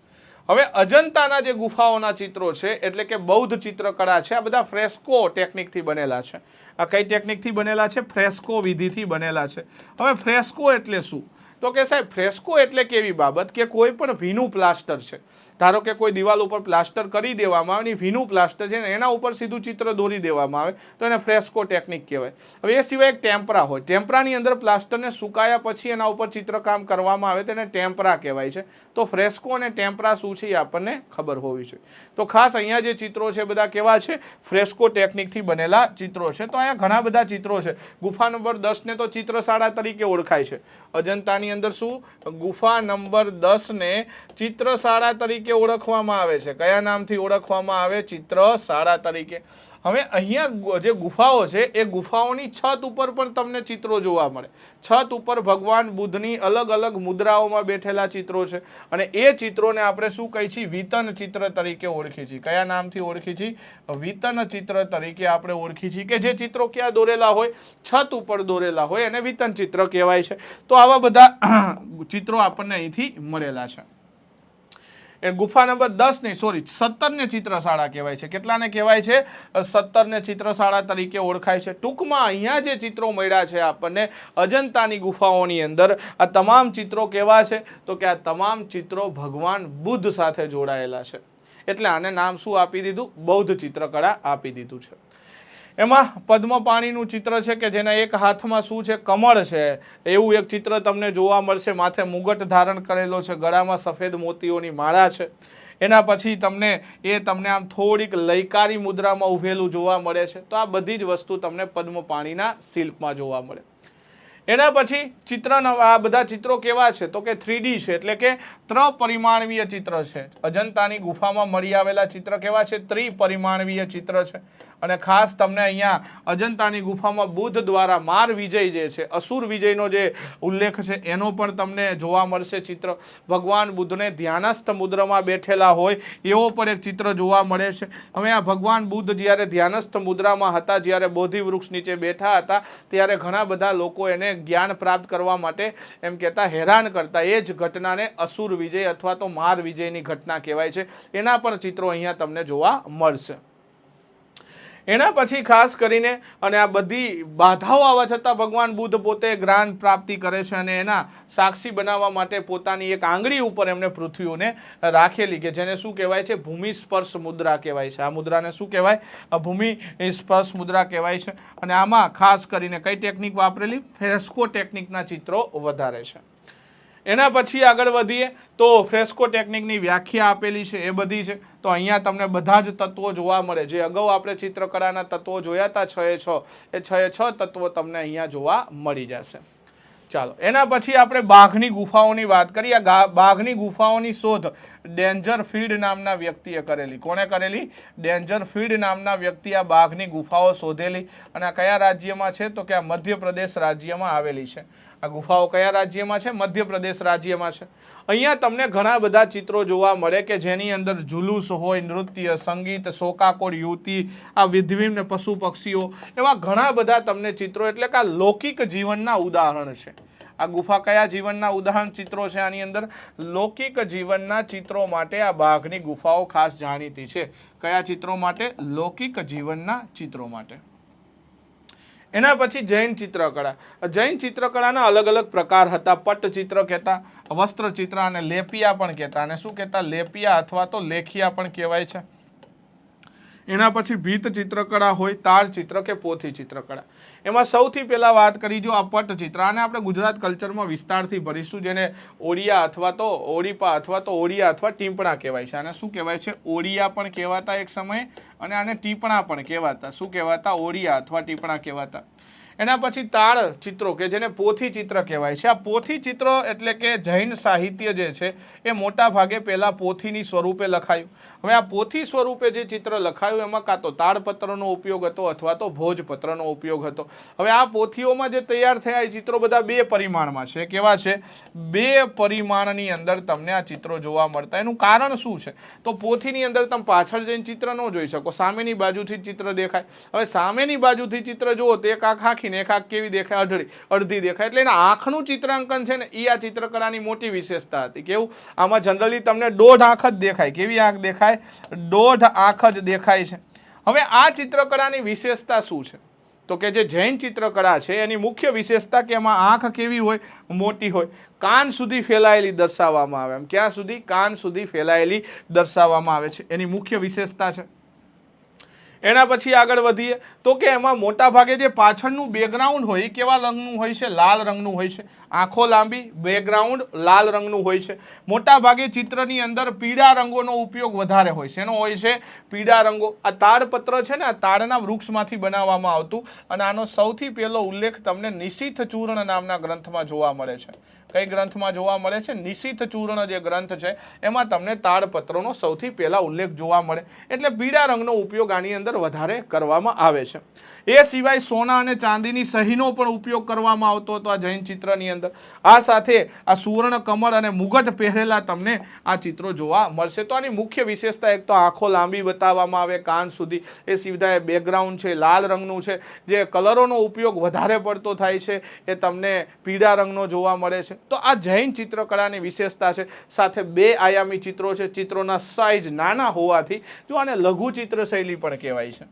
હવે અજંતાના જે ગુફાઓના ચિત્રો છે એટલે કે બૌદ્ધ ચિત્રકળા છે, આ બધા ફ્રેસ્કો ટેકનિકથી બનેલા છે. આ કઈ ટેકનિકથી બનેલા છે? ફ્રેસ્કો વિધિથી બનેલા છે. હવે ફ્રેસ્કો એટલે શું? તો કે સાહેબ ફ્રેસ્કો એટલે કેવી બાબત કે કોઈ પણ ભીનું પ્લાસ્ટર છે, ધારો કે કોઈ દિવાલ ઉપર પ્લાસ્ટર કરી દેવામાં આવે, ભીનું પ્લાસ્ટર છે ને એના ઉપર સીધું ચિત્ર દોરી દેવામાં આવે તો એને ફ્રેસ્કો ટેકનિક કહેવાય. હવે એ સિવાય એક ટેમ્પરા હોય, ટેમ્પરાની અંદર પ્લાસ્ટરને સુકાયા પછી એના ઉપર ચિત્રકામ કરવામાં આવે તેને ટેમ્પરા કહેવાય છે. તો ફ્રેસ્કો અને ટેમ્પરા શું છે એ આપણને ખબર હોવી જોઈએ. તો ખાસ અહીંયા જે ચિત્રો છે બધા કેવા છે? ફ્રેસ્કો ટેકનિકથી બનેલા ચિત્રો છે. તો અહીંયા ઘણા બધા ચિત્રો છે. ગુફા નંબર 10 ને તો ચિત્રશાળા તરીકે ઓળખાય છે. અજંતાની અંદર શું? ગુફા નંબર 10 ને ચિત્રશાળા તરીકે ઓળખવામાં આવે છે. કયા નામથી ઓળખવામાં આવે? ચિત્રશાળા તરીકે. હવે અહીંયા જે ગુફાઓ છે એ ગુફાઓની છત ઉપર પણ તમને ચિત્રો જોવા મળે. છત ઉપર ભગવાન બુદ્ધની અલગ અલગ મુદ્રાઓમાં બેઠેલા ચિત્રો છે અને એ ચિત્રોને આપણે શું કહીએ છીએ? વિતન ચિત્ર તરીકે ઓળખીએ છીએ. કયા નામથી ઓળખીએ છીએ? વિતન ચિત્ર તરીકે આપણે ઓળખીએ છીએ કે જે ચિત્રો ક્યાં દોરેલા હોય? છત ઉપર દોરેલા હોય અને વિતન ચિત્ર કહેવાય છે. તો આવા બધા ચિત્રો આપણને અહીંથી મળેલા છે. એ ગુફા નંબર 10 નહીં, સોરી 17 ને ચિત્રશાળા કહેવાય છે. કેટલાને કહેવાય છે? 17 ને ચિત્રશાળા તરીકે ઓળખાય છે. ટૂંકમાં અહીંયા જે ચિત્રો મળ્યા છે આપણને અજંતાની ગુફાઓની અંદર, આ તમામ ચિત્રો કેવા છે? તો કે આ તમામ ચિત્રો ભગવાન બુદ્ધ સાથે જોડાયેલા છે. એટલે આને નામ શું આપી દીધું? બૌદ્ધ ચિત્રકળા આપી દીધું છે. એમાં પદ્મપાણીનું ચિત્ર છે કે જેના એક હાથમાં શું છે? કમળ છે. એવું એક ચિત્ર તમને જોવા મળશે. માથે મુગટ ધારણ કરેલો છે, ગળામાં સફેદ મોતીઓની માળા છે. એના પછી તમને આમ થોડીક લયકારી મુદ્રામાં ઉભેલું જોવા મળે છે. તો આ બધી જ વસ્તુ તમને પદ્મપાણીના શિલ્પમાં જોવા મળે. એના પછી આ બધા ચિત્રો કેવા છે? તો કે 3D છે, એટલે કે ત્રિપરિમાણીય ચિત્ર છે. અજંતાની ગુફામાં મળી આવેલા ચિત્ર કેવા છે? ત્રિપરિમાણીય ચિત્ર છે. અને ખાસ તમને અહીંયા અજંતાની ગુફામાં બુદ્ધ દ્વારા માર વિજય જે છે, અસુર વિજયનો જે ઉલ્લેખ છે એનો પણ તમને જોવા મળશે ચિત્ર. ભગવાન બુદ્ધને ધ્યાનસ્થ મુદ્રામાં બેઠેલા હોય એવો પણ એક ચિત્ર જોવા મળે છે. હવે આ ભગવાન બુદ્ધ જ્યારે ધ્યાનસ્થ મુદ્રામાં હતા, જ્યારે બોધિ વૃક્ષ નીચે બેઠા હતા, ત્યારે ઘણા બધા લોકો એને જ્ઞાન પ્રાપ્ત કરવા માટે એમ કહેતા હેરાન કરતા. એ જ ઘટનાને અસુર વિજય અથવા તો માર વિજયની ઘટના કહેવાય છે. એના પણ ચિત્રો અહીંયા તમને જોવા મળશે. એના પછી ખાસ કરીને અને આ બધી બાધાઓ આવવા છતાં ભગવાન બુદ્ધ પોતે જ્ઞાન પ્રાપ્તિ કરે છે અને એના સાક્ષી બનાવવા માટે પોતાની એક આંગળી ઉપર એમણે પૃથ્વીઓને રાખેલી કે જેને શું કહેવાય છે? ભૂમિ સ્પર્શ મુદ્રા કહેવાય છે. આ મુદ્રાને શું કહેવાય? ભૂમિ સ્પર્શ મુદ્રા કહેવાય છે. અને આમાં ખાસ કરીને કઈ ટેકનિક વાપરેલી? ફ્રેસ્કો ટેકનિકના ચિત્રો વધારે છે. એના પછી આગળ વધીએ તો ફ્રેસ્કો ટેકનિકની વ્યાખ્યા આપેલી છે એ બધી છે. તો અહીંયા તમને બધા જ તત્વો જોવા મળે. જે અગાઉ આપણે ચિત્રકળાના તત્વો જોયા હતા 6 એ 6 તત્વો તમને અહીંયા જોવા મળી જશે. ચાલો એના પછી આપણે બાઘની ગુફાઓની વાત કરીએ. બાઘની ગુફાઓની શોધ ડેન્જરફીલ્ડ નામના વ્યક્તિએ કરેલી. કોણે કરેલી? ડેન્જરફીલ્ડ નામના વ્યક્તિ આ બાઘની ગુફાઓ શોધેલી. અને આ કયા રાજ્યમાં છે? તો કે આ મધ્યપ્રદેશ રાજ્યમાં આવેલી છે. આ ગુફાઓ કયા રાજ્યમાં છે? મધ્યપ્રદેશ રાજ્યમાં છે. અહીંયા તમને ઘણા બધા ચિત્રો જોવા મળે કે જેની અંદર જુલુસ હોય, નૃત્ય, સંગીત, શોકાકોળ યુવતી, આ વિધ્વિમ્ન પશુ પક્ષીઓ, એવા ઘણા બધા તમને ચિત્રો, એટલે કે આ લૌકિક જીવનના ઉદાહરણ છે. આ ગુફા કયા જીવનના ઉદાહરણ ચિત્રો છે? આની અંદર લૌકિક જીવનના ચિત્રો માટે આ બાઘની ગુફાઓ ખાસ જાણીતી છે. કયા ચિત્રો માટે? લૌકિક જીવનના ચિત્રો માટે. એના પછી જૈન ચિત્રકળા. જૈન ચિત્રકળાના અલગ અલગ પ્રકાર હતા. પટ્ટચિત્ર કહેતા, વસ્ત્રચિત્ર અને લેપિયા પણ કહેતા. અને શું કહેતા? લેપિયા અથવા તો લેખિયા પણ કહેવાય છે. એના પછી ભીત ચિત્રકળા હોય, તાર ચિત્ર કે પોથી ચિત્રકળા. એમાં સૌથી પહેલા વાત કરી જો આ પટ્ટચિત્ર. આને આપણે ગુજરાત કલ્ચરમાં વિસ્તારથી ભરીશું, જેને ઓડિયા અથવા તો ઓડિપા અથવા તો ઓડિયા અથવા ટીપણા કહેવાય છે. આને શું કહેવાય છે? ઓડિયા પણ કહેવાતા એક સમયે અને આને ટીપણા પણ કહેવાતા. શું કહેવાતા? ઓડિયા અથવા ટીપણા કહેવાતા. એના પછી તાળ ચિત્રો કે જેને પોથી ચિત્ર કહેવાય છે. આ પોથી ચિત્રો એટલે કે જૈન સાહિત્ય જે છે એ મોટા ભાગે પહેલા પોથીની સ્વરૂપે લખાયું. હવે આ પોથી સ્વરૂપે જે ચિત્ર લખાયું એમાં કાં તો તાડપત્રનો ઉપયોગ હતો અથવા તો ભોજપત્રનો ઉપયોગ હતો. હવે આ પોથીઓમાં જે તૈયાર થયા એ ચિત્રો બધા 2 પરિમાણમાં છે. કેવા છે? 2 પરિમાણની અંદર તમને આ ચિત્રો જોવા મળતા. એનું કારણ શું છે? તો પોથીની અંદર તમે પાછળ જઈને ચિત્ર ન જોઈ શકો, સામેની બાજુથી ચિત્ર દેખાય. હવે સામેની બાજુથી ચિત્ર જુઓ તો એક આંખ આખીને એક આંખ કેવી દેખાય? અડધી દેખાય. એટલે એના આંખનું ચિત્રાંકન છે ને એ આ ચિત્રકળાની મોટી વિશેષતા હતી. કેવું? આમાં જનરલી તમને 1.5 આંખ જ દેખાય. કેવી આંખ દેખાય? 1.5 આંખ જ દેખાય છે. હવે આ ચિત્રકળાની વિશેષતા શું છે? તો કે જે જૈન ચિત્રકળા છે એની મુખ્ય વિશેષતા કે એમાં આંખ કેવી હોય? મોટી હોય. કાન સુધી ફેલાયેલી દર્શાવવામાં આવે. એમ ક્યાં સુધી? કાન સુધી ફેલાયેલી દર્શાવવામાં આવે છે. એની મુખ્ય વિશેષતા છે. એના પછી આગળ વધીએ તો કે એમાં મોટા ભાગે જે પાછળનું બેકગ્રાઉન્ડ હોય એ કેવા રંગનું હોય છે? લાલ રંગનું હોય છે. આંખો લાંબી, બેકગ્રાઉન્ડ લાલ રંગનું હોય છે. મોટા ભાગે ચિત્રની અંદર પીળા રંગોનો ઉપયોગ વધારે હોય છે. એનો હોય છે પીળા રંગો. આ તાડપત્ર છે ને આ તાડના વૃક્ષમાંથી બનાવવામાં આવતું અને આનો સૌથી પહેલો ઉલ્લેખ તમને નિશીથ ચૂર્ણ નામના ગ્રંથમાં જોવા મળે છે. કઈ ગ્રંથમાં જોવા મળે છે? નિશીથ ચૂર્ણ જે ગ્રંથ છે એમાં તમને તાડપત્રનો સૌથી પહેલા ઉલ્લેખ જોવા મળે. એટલે પીળા રંગનો ઉપયોગ આની અંદર વધારે કરવામાં આવે છે. એ સિવાય સોના અને ચાંદીની સહીનો પણ ઉપયોગ કરવામાં આવતો હતો આ જૈન ચિત્રની અંદર. આ સાથે આ સુવર્ણ કમળ અને મુગટ પહેરેલા તમને આ ચિત્રો જોવા મળશે. તો આની મુખ્ય વિશેષતા એક તો આંખો લાંબી બતાવવામાં આવે કાન સુધી. એ સિવાય બેકગ્રાઉન્ડ છે લાલ રંગનું છે. જે કલરોનો ઉપયોગ વધારે પડતો થાય છે એ તમને પીળા રંગનો જોવા મળે છે. તો આ જૈન ચિત્રકળાની વિશેષતા છે. સાથે 2 આયામી ચિત્રો છે. ચિત્રોના સાઇઝ નાના હોવાથી જો આને લઘુ ચિત્ર શૈલી પણ કહેવાય છે.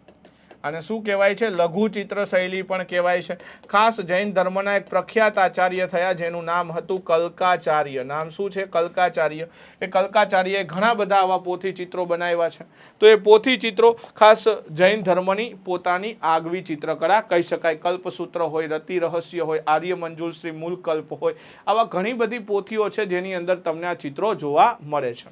અને શું કહેવાય છે? લઘુ ચિત્ર શૈલી પણ કહેવાય છે. ખાસ જૈન ધર્મના એક પ્રખ્યાત આચાર્ય થયા જેનું નામ હતું કલ્કાચાર્ય. નામ શું છે? કલ્કાચાર્ય. એ કલ્કાચાર્યએ ઘણા બધા આવા પોથી ચિત્રો બનાવ્યા છે. તો એ પોથી ચિત્રો ખાસ જૈન ધર્મની પોતાની આગવી ચિત્રકળા કહી શકાય. કલ્પસૂત્ર હોય, રતિ રહસ્ય હોય, આર્ય મંજુલ શ્રી મૂળ કલ્પ હોય, આવા ઘણી બધી પોથીઓ છે જેની અંદર તમને આ ચિત્રો જોવા મળે છે.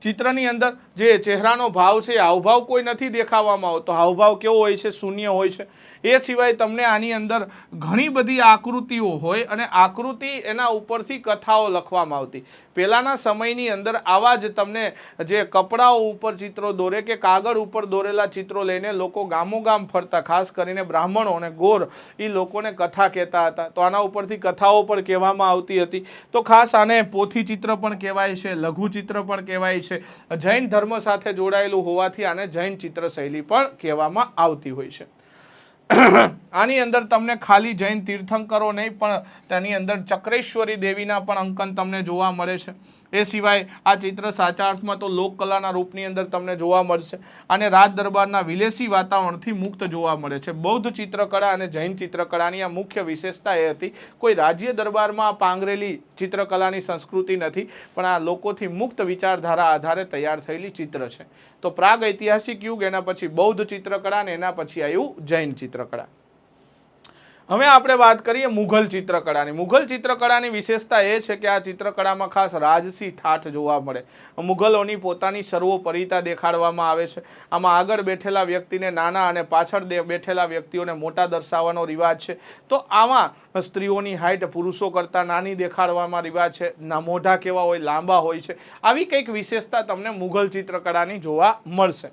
ચિત્રની અંદર જે ચહેરાનો ભાવ છે હાવભાવ કોઈ નથી દેખાવામાં આવતો. હાવભાવ કેવો હોય છે? શૂન્ય હોય છે. એ સિવાય તમને આની અંદર ઘણી બધી આકૃતિઓ હોય અને આકૃતિ એના ઉપરથી કથાઓ લખવામાં આવતી. પહેલાના સમયની અંદર આવા જ તમને જે કપડાઓ ઉપર ચિત્રો દોરે કે કાગળ ઉપર દોરેલા ચિત્રો લઈને લોકો ગામોગામ ફરતા. ખાસ કરીને બ્રાહ્મણો અને ગોર એ લોકોને કથા કહેતા હતા. તો આના ઉપરથી કથાઓ પણ કહેવામાં આવતી હતી. તો ખાસ આને પોથી ચિત્ર પણ કહેવાય છે, લઘુ ચિત્ર પણ કહેવાય છે. જૈન ધર્મ સાથે જોડાયેલું હોવાથી આને જૈન ચિત્ર શૈલી પણ કહેવામાં આવતી હોય છે. આની અંદર તમને ખાલી જૈન તીર્થંકરો નહીં પણ તેની અંદર ચક્રેશ્વરી દેવીના પણ અંકન તમને જોવા મળે છે. એ સિવાય આ ચિત્ર સાચા અર્થમાં તો લોકકલાના રૂપની અંદર તમને જોવા મળશે. અને રાજ દરબારના વિલેસી વાતાવરણથી મુક્ત જોવા મળે છે. બૌદ્ધ ચિત્રકળા અને જૈન ચિત્રકળાની આ મુખ્ય વિશેષતા એ હતી કોઈ રાજ્ય દરબારમાં પાંગરેલી ચિત્રકલાની સંસ્કૃતિ નથી પણ આ લોકોથી મુક્ત વિચારધારા આધારે તૈયાર થયેલી ચિત્ર છે. તો પ્રાગ ઐતિહાસિક યુગ, એના પછી બૌદ્ધ ચિત્રકળા અને એના પછી આવ્યું જૈન ચિત્રકળા. હવે આપણે વાત કરીએ મુઘલ ચિત્રકળાની. મુઘલ ચિત્રકળાની વિશેષતા એ છે કે આ ચિત્રકળામાં ખાસ રાજસી ઠાઠ જોવા મળે. મુઘલોની પોતાની સર્વોપરિતા દેખાડવામાં આવે છે. આમાં આગળ બેઠેલા વ્યક્તિને નાના અને પાછળ બેઠેલા વ્યક્તિઓને મોટા દર્શાવવાનો રિવાજ છે. તો આમાં સ્ત્રીઓની હાઇટ પુરુષો કરતાં નાની દેખાડવામાં રિવાજ છે. મોઢા કેવા હોય? લાંબા હોય છે. આવી કંઈક વિશેષતા તમને મુઘલ ચિત્રકળાની જોવા મળશે.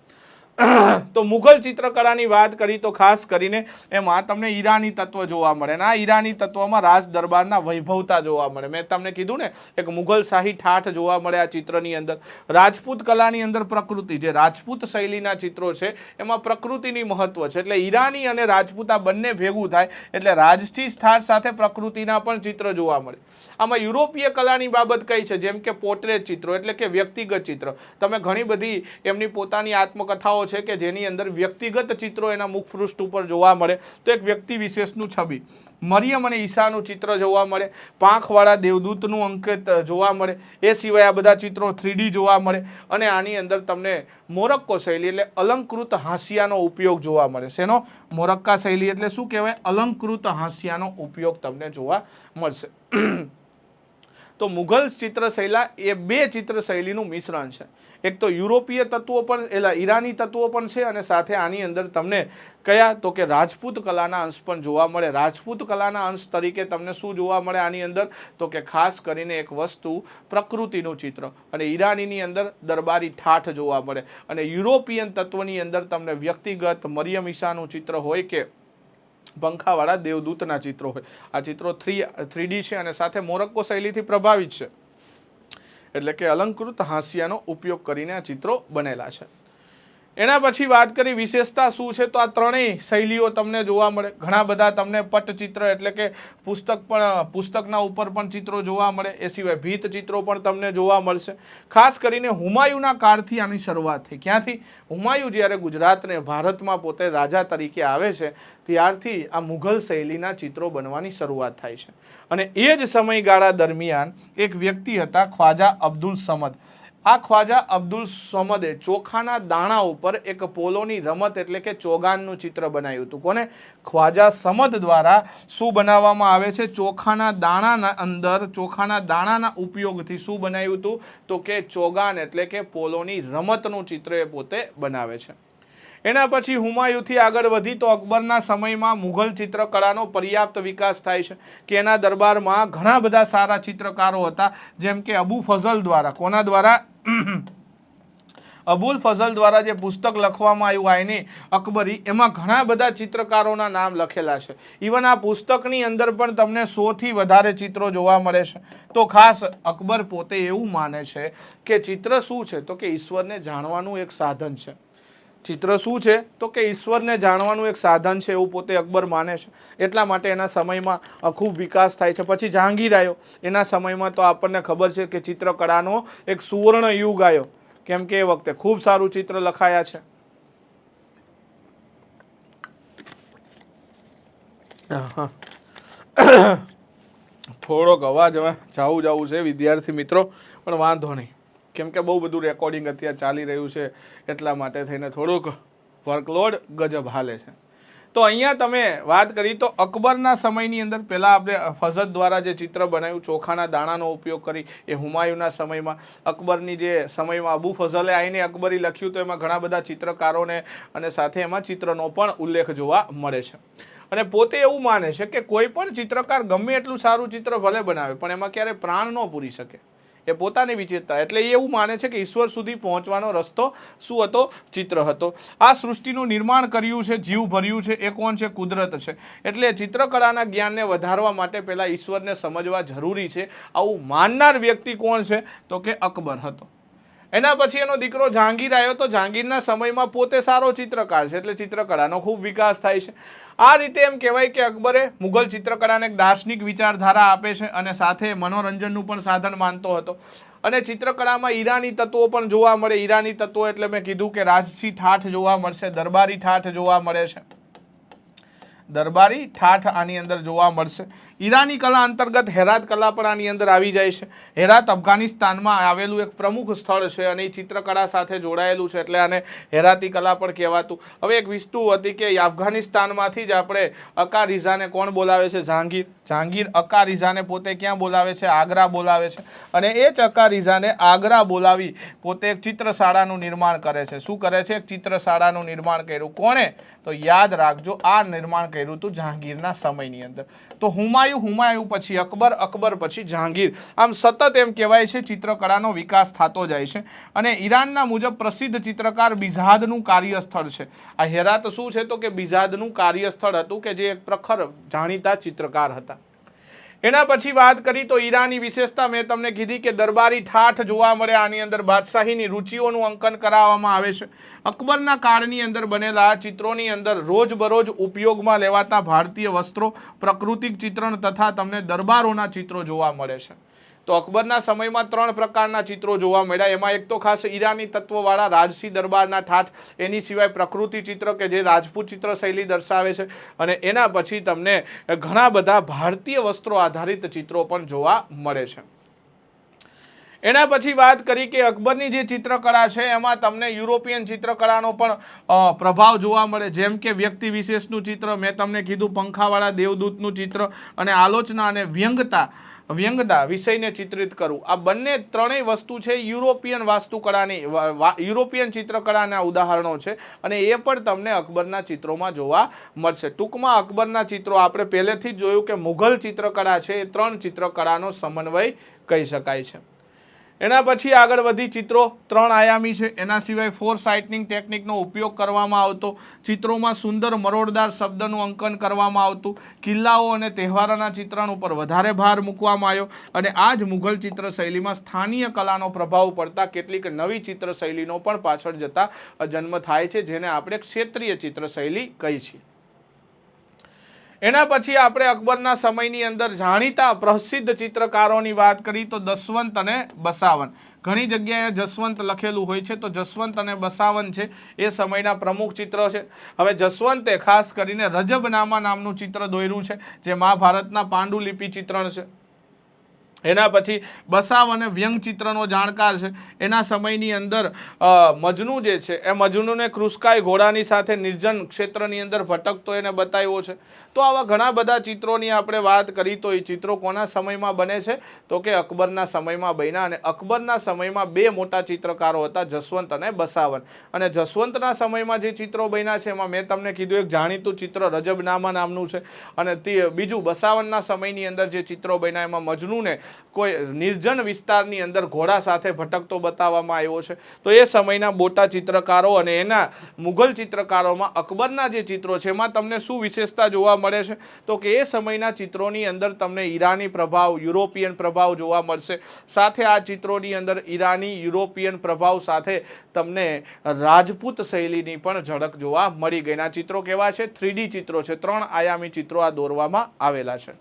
તો મુઘલ ચિત્રકળાની વાત કરી તો ખાસ કરીને એમાં તમને ઈરાની તત્વ જોવા મળે. અને આ ઈરાની તત્વમાં રાજ દરબારના વૈભવતા જોવા મળે. મેં તમને કીધું ને એક મુઘલ શાહી ઠાઠ જોવા મળે આ ચિત્રની અંદર. રાજપૂત કલાની અંદર પ્રકૃતિ, જે રાજપૂત શૈલીના ચિત્રો છે એમાં પ્રકૃતિની મહત્વ છે. એટલે ઈરાની અને રાજપૂત આ બંને ભેગું થાય એટલે રાજસી ઠાઠ સાથે પ્રકૃતિના પણ ચિત્ર જોવા મળે. આમાં યુરોપીય કલાની બાબત કઈ છે? જેમ કે પોર્ટ્રેટ ચિત્રો એટલે કે વ્યક્તિગત ચિત્ર. તમે ઘણી બધી એમની પોતાની આત્મકથાઓ છે કે જેની અંદર વ્યક્તિગત ચિત્રો એના મુખપૃષ્ઠ ઉપર જોવા મળે. તો એક વ્યક્તિ વિશેષનું છબી, મરિયમ અને ઈસાનું ચિત્ર જોવા મળે. પાંખવાળા દેવદૂતનું અંકિત જોવા મળે. એ સિવાય આ બધા ચિત્રો 3D જોવા મળે. અને આની અંદર તમને મોરક્કો શૈલી એટલે અલંકૃત હાંસિયાનો ઉપયોગ જોવા મળે. શેનો? મોરક્કા શૈલી એટલે શું કહેવાય? અલંકૃત હાંસિયાનો ઉપયોગ તમને જોવા મળશે. તો મુઘલ ચિત્રશૈલા એ બે ચિત્રશૈલીનું મિશ્રણ છે. એક તો યુરોપીય તત્વો પણ ઈરાની તત્વો પણ છે અને સાથે આની અંદર તમને કયા તો કે રાજપૂત કલાના અંશ પણ જોવા મળે. રાજપૂત કલાના અંશ તરીકે તમને શું જોવા મળે આની અંદર તો કે ખાસ કરીને એક વસ્તુ પ્રકૃતિનું ચિત્ર, અને ઈરાનીની અંદર દરબારી ઠાઠ જોવા મળે, અને યુરોપિયન તત્વની અંદર તમને વ્યક્તિગત મરિયમ ઈસાનું ચિત્ર હોય કે પંખાવાળા દેવદૂતના ચિત્રો હોય. આ ચિત્રો 3D છે અને સાથે મોરક્કો શૈલીથી પ્રભાવિત છે, એટલે કે અલંકૃત હાસ્યનો ઉપયોગ કરીને આ ચિત્રો બનેલા છે. એના પછી વાત કરી વિશેષતા શું છે, તો આ ત્રણેય શૈલીઓ તમને જોવા મળે. ઘણા બધા તમને પટચિત્ર એટલે કે પુસ્તકના ઉપર પણ ચિત્રો જોવા મળે. એ સિવાય ભીત ચિત્રો પણ તમને જોવા મળશે. ખાસ કરીને હુમાયુના કાળથી આની શરૂઆત થઈ. ક્યાંથી? હુમાયુ જ્યારે ગુજરાતને ભારતમાં પોતે રાજા તરીકે આવે છે ત્યારથી આ મુઘલ શૈલીના ચિત્રો બનવાની શરૂઆત થાય છે. અને એ જ સમયગાળા દરમિયાન એક વ્યક્તિ હતા ખ્વાજા અબ્દુલ સમદ. આ ખ્વાજા અબ્દુલ સમદે ચોખાના દાણા ઉપર એક પોલોની રમત એટલે કે ચોગાનનું ચિત્ર બનાવ્યું હતું. કોને? ખ્વાજા સમદ દ્વારા શું બનાવવામાં આવે છે? ચોખાના દાણાના અંદર ચોખાના દાણાના ઉપયોગથી શું બનાવ્યું હતું તો કે ચોગાન એટલે કે પોલોની રમતનું ચિત્ર એ પોતે બનાવે છે. એના પછી હુમાયુથી આગળ વધી તો અકબરના સમયમાં મુઘલ ચિત્રકળાનો પર્યાપ્ત વિકાસ થાય છે કે એના દરબારમાં ઘણા બધા સારા ચિત્રકારો હતા, જેમ કે અબુ ફઝલ દ્વારા. કોના દ્વારા? અબુલ ફઝલ દ્વારા જે પુસ્તક લખવામાં આવ્યું આઈની અકબરી, એમાં ઘણા બધા ચિત્રકારોના નામ લખેલા છે. ઇવન આ પુસ્તકની અંદર પણ તમને 100થી વધારે ચિત્રો જોવા મળે છે. તો ખાસ અકબર પોતે એવું માને છે કે ચિત્ર શું છે તો કે ઈશ્વરને જાણવાનું એક સાધન છે. ચિત્ર શું છે તો કે ઈશ્વરને જાણવાનું એક સાધન છે, એવું પોતે અકબર માને છે. એટલા માટે એના સમયમાં ખૂબ વિકાસ થાય છે. પછી જહાંગીર આવ્યો, એના સમયમાં તો આપણને ખબર છે કે ચિત્રકળાનો એક સુવર્ણ યુગ આવ્યો, કેમ કે એ વખતે ખૂબ સારું ચિત્ર લખાયા છે. થોડોક અવાજ હવે જવું છે વિદ્યાર્થી મિત્રો, પણ વાંધો નહીં, કેમ કે બહુ બધું રેકોર્ડિંગ અત્યારે ચાલી રહ્યું છે એટલા માટે થઈને થોડુંક વર્કલોડ ગજબ હાલે છે. તો અહીંયા તમે વાત કરી તો અકબરના સમયની અંદર પહેલાં આપણે ફઝલ દ્વારા જે ચિત્ર બનાવ્યું ચોખાના દાણાનો ઉપયોગ કરી એ હુમાયુના સમયમાં. અકબરની જે સમયમાં અબુ ફઝલે આવીને અકબરી લખ્યું તો એમાં ઘણા બધા ચિત્રકારોને અને સાથે એમાં ચિત્રનો પણ ઉલ્લેખ જોવા મળે છે. અને પોતે એવું માને છે કે કોઈ પણ ચિત્રકાર ગમે એટલું સારું ચિત્ર ભલે બનાવે પણ એમાં ક્યારેય પ્રાણ ન પૂરી શકે. એ પોતાની વિચેતતા, એટલે એ એવું માને છે કે ઈશ્વર સુધી પહોંચવાનો રસ્તો શું હતો? ચિત્ર હતો. આ સૃષ્ટિનું નિર્માણ કર્યું છે, જીવ ભર્યું છે, એ કોણ છે? કુદરત છે. એટલે ચિત્રકળાના જ્ઞાનને વધારવા માટે પહેલા ઈશ્વરને સમજવા જરૂરી છે. આવું માનનાર વ્યક્તિ કોણ છે તો કે અકબર હતો. એના પછી એનો દીકરો જહાંગીર આવ્યો, તો જહાંગીરના સમયમાં પોતે સારો ચિત્રકાર છે, એટલે ચિત્રકળાનો ખૂબ વિકાસ થાય છે. આ રીતે એમ કહેવાય કે અકબરે મુઘલ ચિત્રકળાને એક દાર્શનિક વિચારધારા આપે છે અને સાથે મનોરંજનનું પણ સાધન માનતો હતો. અને ચિત્રકળામાં ઈરાની તત્વો પણ જોવા મળે. ઈરાની તત્વો એટલે મેં કીધું કે રાજસી ઠાઠ જોવા મળશે, દરબારી ઠાઠ જોવા મળે છે. દરબારી ઠાઠ આની અંદર જોવા મળશે. ઈરાની કલા અંતર્ગત હેરાત કલા પણ આની અંદર આવી જાય છે. હેરાત અફઘાનિસ્તાનમાં આવેલું એક પ્રમુખ સ્થળ છે અને એ ચિત્રકળા સાથે જોડાયેલું છે, એટલે આને હેરાતી કલા પણ કહેવાતું. હવે એક વસ્તુ હતી કે અફઘાનિસ્તાનમાંથી જ આપણે અકા રિઝાને કોણ બોલાવે છે? જહાંગીર. જહાંગીર અકા રિઝાને પોતે ક્યાં બોલાવે છે? આગ્રા બોલાવે છે. અને એ જ અકા રિઝાને આગ્રા બોલાવી પોતે એક ચિત્રશાળાનું નિર્માણ કરે છે. શું કરે છે? એક ચિત્રશાળાનું નિર્માણ કર્યું. કોણે? તો યાદ રાખજો, આ નિર્માણ કર્યું હતું જહાંગીરના સમયની અંદર. તો હુમાયુ પછી અકબર, અકબર પછી જહાંગીર. આમ સતત એમ કહેવાય છે ચિત્રકળાનો વિકાસ થતો જાય છે. અને ઈરાનના મુજબ પ્રસિદ્ધ ચિત્રકાર બિઝાદનું કાર્યસ્થળ છે. આ હેરાત શું છે તો કે બિઝાદનું કાર્યસ્થળ હતું કે જે એક પ્રખર જાણીતા ચિત્રકાર હતા. એના પછી વાત કરી તો ઈરાની વિશેષતા મેં તમને કીધી કે દરબારી ઠાઠ જોવા મળે. આની અંદર બાદશાહીની રુચિઓનું અંકન કરાવવામાં આવે છે. અકબરના કાળની અંદર બનેલા ચિત્રોની અંદર રોજબરોજ ઉપયોગમાં લેવાતા ભારતીય વસ્ત્રો, પ્રાકૃતિક ચિત્રણ તથા તમને દરબારોના ચિત્રો જોવા મળે છે. તો અકબરના સમયમાં 3 પ્રકારના ચિત્રો જોવા મળ્યા. એમાં એક તો ખાસ ઈરાની તત્વવાળા રાજસી દરબારના ઠાઠ, એની સિવાય પ્રકૃતિ ચિત્ર કે જે રાજપૂત ચિત્ર શૈલી દર્શાવે છે, અને એના પછી તમને ઘણા બધા ભારતીય વસ્ત્રો આધારિત ચિત્રો પણ જોવા મળે છે. એના પછી વાત કરી કે અકબરની જે ચિત્રકળા છે એમાં તમને યુરોપિયન ચિત્રકળાનો પણ પ્રભાવ જોવા મળે, જેમ કે વ્યક્તિ વિશેષનું ચિત્ર, મેં તમને કીધું પંખાવાળા દેવદૂતનું ચિત્ર, અને આલોચના અને વ્યંગતા વિષયને ચિત્રિત કરવું. આ બંને ત્રણેય વસ્તુ છે યુરોપિયન વાસ્તુકળાની, યુરોપિયન ચિત્રકળાના ઉદાહરણો છે, અને એ પણ તમને અકબરના ચિત્રોમાં જોવા મળશે. ટૂંકમાં અકબરના ચિત્રો આપણે પહેલેથી જ જોયું કે મુઘલ ચિત્રકળા છે એ ત્રણ ચિત્રકળાનો સમન્વય કહી શકાય છે. એના પછી આગળ વધી, ચિત્રો ત્રણ આયામી છે, એના સિવાય ફોર સાઇટનિંગ ટેકનિકનો ઉપયોગ કરવામાં આવતો, ચિત્રોમાં સુંદર મરોડદાર શબ્દનું અંકન કરવામાં આવતું, કિલ્લાઓ અને તહેવારોના ચિત્રણ ઉપર વધારે ભાર મૂકવામાં આવ્યો, અને આ જ મુઘલ ચિત્ર શૈલીમાં સ્થાનીય કલાનો પ્રભાવ પડતા કેટલીક નવી ચિત્ર શૈલીનો પણ પાછળ જતા જન્મ થાય છે, જેને આપણે ક્ષેત્રીય ચિત્ર શૈલી કહી છીએ. એના પછી આપણે અકબરના સમયની અંદર જાણીતા પ્રસિદ્ધ ચિત્રકારોની વાત કરી તો જસવંત અને બસાવન. ઘણી જગ્યાએ જસવંત લખેલું હોય છે, તો જસવંત અને બસાવન છે એ સમયના પ્રમુખ ચિત્ર છે. હવે જસવંતે ખાસ કરીને રજબનામા નામનું ચિત્ર દોર્યું છે, જે મહાભારતના પાંડુલિપિ ચિત્રણ છે. એના પછી બસાવન વ્યંગચિત્રનો જાણકાર છે. એના સમયની અંદર મજનુ જે છે એ મજનુને કૃષ્કાય ઘોડાની સાથે નિર્જન ક્ષેત્રની અંદર ભટકતો એને બતાવ્યો છે. તો આવા ઘણા બધા ચિત્રોની આપણે વાત કરી, તો એ ચિત્રો કોના સમયમાં બને છે, તો કે અકબરના સમયમાં બન્યા. અને અકબરના સમયમાં બે મોટા ચિત્રકારો હતા, જસવંત અને બસાવન. અને જસવંતના સમયમાં જે ચિત્રો બન્યા છે એમાં મેં તમને કીધું એક જાણીતું ચિત્ર રજબનામા નામનું છે, અને બીજું બસાવનના સમયની અંદર જે ચિત્રો બન્યા એમાં મજનુને કોઈ નિર્જન વિસ્તારની અંદર ઘોડા સાથે ભટકતો બતાવવામાં આવ્યો છે. તો એ સમયના મોટા ચિત્રકારો, અને એના મુઘલ ચિત્રકારોમાં અકબરના જે ચિત્રો છે એમાં તમને શું વિશેષતા જોવા મળે છે, તો કે એ સમયના ચિત્રોની અંદર તમને ઈરાની પ્રભાવ, યુરોપિયન પ્રભાવ જોવા મળશે. સાથે આ ચિત્રોની અંદર ઈરાની, યુરોપિયન પ્રભાવ સાથે તમને રાજપૂત શૈલીની પણ ઝળક જોવા મળી ગઈ. આ ચિત્રો કેવા છે? 3D ચિત્રો છે, ત્રણ આયામી ચિત્રો આ દોરવામાં આવેલા છે.